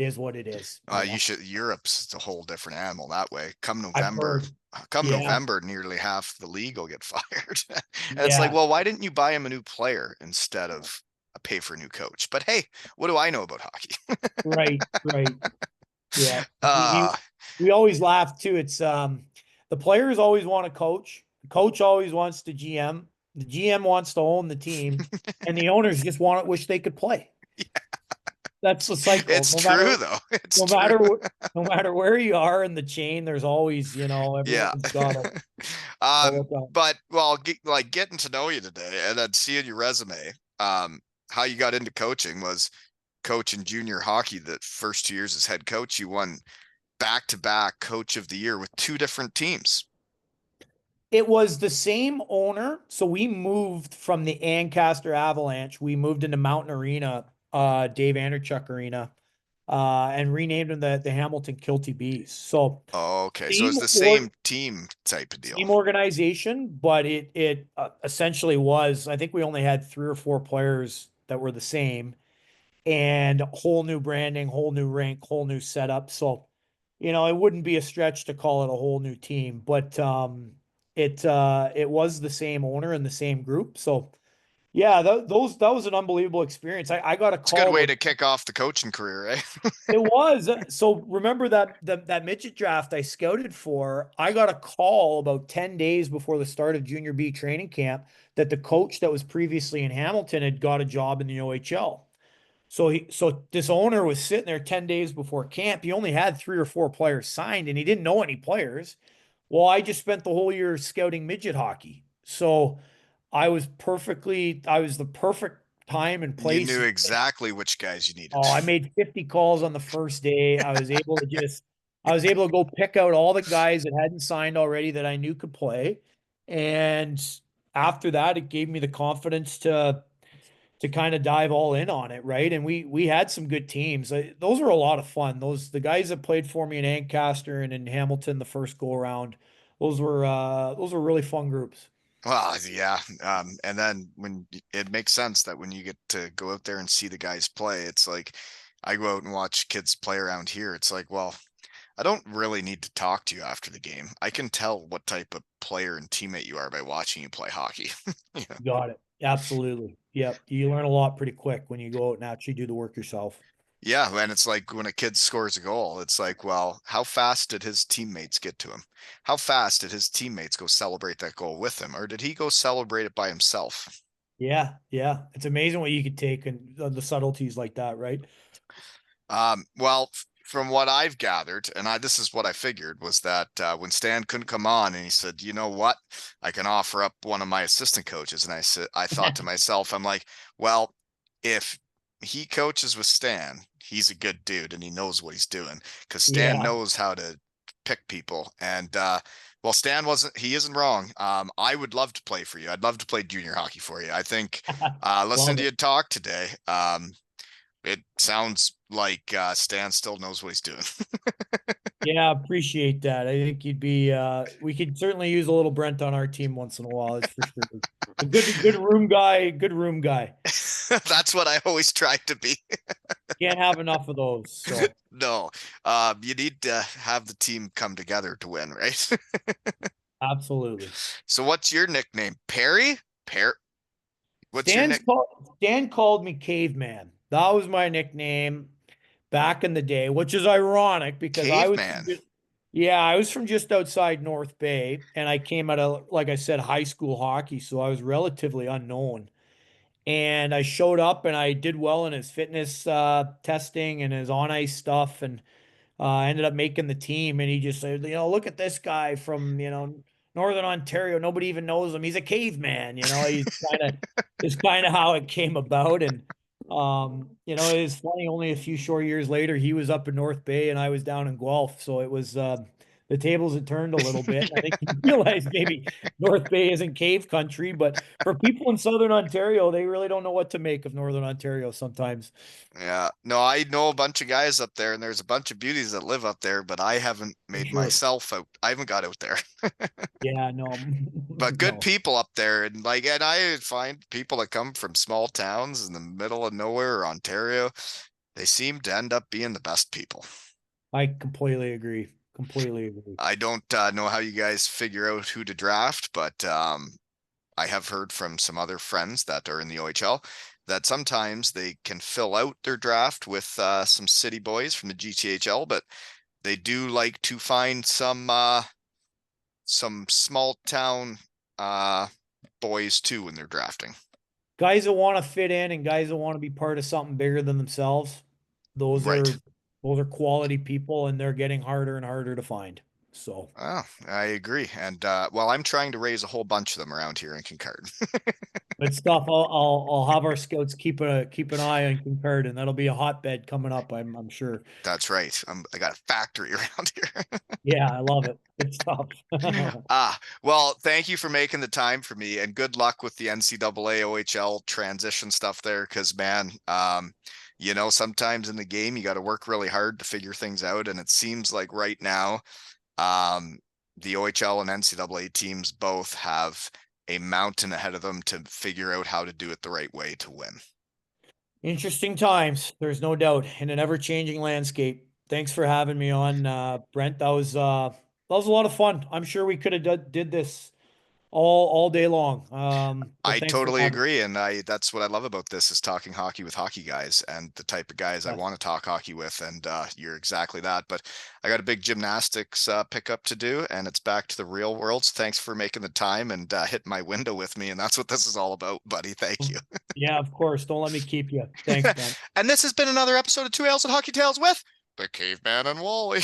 B: is what it is,
A: You should. Europe's a whole different animal that way.
B: I've heard.
A: Come
B: Yeah,
A: November, nearly half the league will get fired, and it's like,
B: yeah,
A: well, why didn't you buy him a new player instead of pay for a new coach? But hey, what do I know about hockey?
B: right, right. Yeah.
A: Uh,
B: We always laugh too. It's the players always want to coach, the coach always wants to GM, the GM wants to own the team, and the owners just wish they could play. That's the cycle.
A: it's true though. It's true.
B: No matter where you are in the chain, there's always,
A: Yeah.
B: everyone's got a look on.
A: But well, like getting to know you today and then seeing your resume, how you got into coaching was coaching junior hockey. The first 2 years as head coach, you won back-to-back coach of the year with two different teams.
B: It was the same owner. So we moved from the Ancaster Avalanche. We moved into Mountain Arena, Dave Anderchuk Arena, and renamed them the Hamilton Kilty Bees. So
A: Okay, so
B: same
A: it's the
B: or
A: same team type of deal.
B: same organization, but it essentially was. I think we only had 3 or 4 players that were the same, and whole new branding, whole new rink, whole new setup. So, it wouldn't be a stretch to call it a whole new team, but it was the same owner and the same group. So yeah, that was an unbelievable experience. I got a
A: It's a good
B: call
A: way
B: about
A: to kick off the coaching career, eh?
B: it was so remember that midget draft I scouted for, I got a call about 10 days before the start of junior B training camp that the coach that was previously in Hamilton had got a job in the OHL. So this owner was sitting there 10 days before camp. He only had 3 or 4 players signed and he didn't know any players. Well, I just spent the whole year scouting midget hockey. So I was the perfect time and
A: You
B: place.
A: knew exactly which guys you needed.
B: Oh, I made 50 calls on the first day. I was able to go pick out all the guys that hadn't signed already that I knew could play. And after that, it gave me the confidence to kind of dive all in on it, right? And we had some good teams. Those were a lot of fun. The guys that played for me in Ancaster and in Hamilton the first go around, those were really fun groups.
A: Well, yeah. And then it makes sense that when you get to go out there and see the guys play, it's like I go out and watch kids play around here. It's like, well, I don't really need to talk to you after the game. I can tell what type of player and teammate you are by watching you play hockey. Yeah.
B: Got it. Absolutely. Yep. You learn a lot pretty quick when you go out and actually do the work yourself.
A: Yeah, and it's like when a kid scores a goal, it's like, well, how fast did his teammates get to him? How fast did his teammates go celebrate that goal with him? Or did he go celebrate it by himself?
B: Yeah. Yeah. It's amazing what you could take and the subtleties like that, right?
A: Well, from what I've gathered, and this is what I figured was that when Stan couldn't come on and he said, you know what, I can offer up one of my assistant coaches. And I thought to myself, I'm like, well, if he coaches with Stan, he's a good dude and he knows what he's doing because Stan
B: Yeah.
A: knows how to pick people. And well, he isn't wrong. I would love to play for you. I'd love to play junior hockey for you. I think listening
B: Love
A: to
B: it.
A: you talk today, it sounds like Stan still knows what he's doing.
B: Yeah, appreciate that. I think we could certainly use a little Brent on our team once in a while, that's for sure. A good room guy, good room guy.
A: That's what I always tried to be.
B: Can't have enough of those. So
A: No, you need to have the team come together to win, right?
B: absolutely.
A: So what's your nickname? Perry? What's your nick?
B: Stan called me caveman. That was my nickname back in the day, which is ironic because
A: Caveman.
B: yeah, I was from just outside North Bay and I came out of, like I said, high school hockey. So I was relatively unknown. And I showed up and I did well in his fitness testing and his on ice stuff. And I ended up making the team, and he just said, look at this guy from, Northern Ontario. Nobody even knows him. He's a caveman, he's kind of how it came about. And, it's funny, only a few short years later, he was up in North Bay and I was down in Guelph. So it was the tables had turned a little bit. I think you realize maybe North Bay isn't cave country, but for people in Southern Ontario, they really don't know what to make of Northern Ontario sometimes.
A: Yeah. No, I know a bunch of guys up there, and there's a bunch of beauties that live up there, but I haven't
B: For
A: made
B: sure.
A: myself out. I haven't got out there.
B: Yeah, no,
A: But good
B: no.
A: people up there, and and I find people that come from small towns in the middle of nowhere or Ontario, they seem to end up being the best people.
B: I completely agree. Completely agree.
A: I don't know how you guys figure out who to draft, but I have heard from some other friends that are in the OHL that sometimes they can fill out their draft with some city boys from the GTHL, but they do like to find some small town uh, boys too when they're drafting.
B: Guys that want to fit in and guys that want to be part of something bigger than themselves, those
A: Right.
B: are those are quality people and they're getting harder and harder to find. So
A: Oh, I agree. And well, I'm trying to raise a whole bunch of them around here in Kincardine.
B: good stuff. I'll have our scouts keep an eye on Concord, and that'll be a hotbed coming up. I'm sure.
A: That's right. I got a factory around here.
B: Yeah, I love it. Good stuff.
A: Well, thank you for making the time for me, and good luck with the NCAA OHL transition stuff there. Because man, sometimes in the game you got to work really hard to figure things out, and it seems like right now, um, the OHL and NCAA teams both have a mountain ahead of them to figure out how to do it the right way to win.
B: Interesting times. There's no doubt in an ever-changing landscape. Thanks for having me on, Brent. That was a lot of fun. I'm sure we could have did this all day long. But
A: I
B: thanks for
A: totally
B: having
A: agree, and I that's what I love about this is talking hockey with hockey guys and the type of guys I
B: me.
A: want to talk hockey with, and you're exactly that. But I got a big gymnastics pickup to do, and it's back to the real world. So thanks for making the time and hitting my window with me, and that's what this is all about, buddy. Thank you.
B: Yeah, of course. Don't let me keep you. Thanks, Brent.
A: And this has been another episode of Two Ales and Hockey Tales with the Caveman and Wally.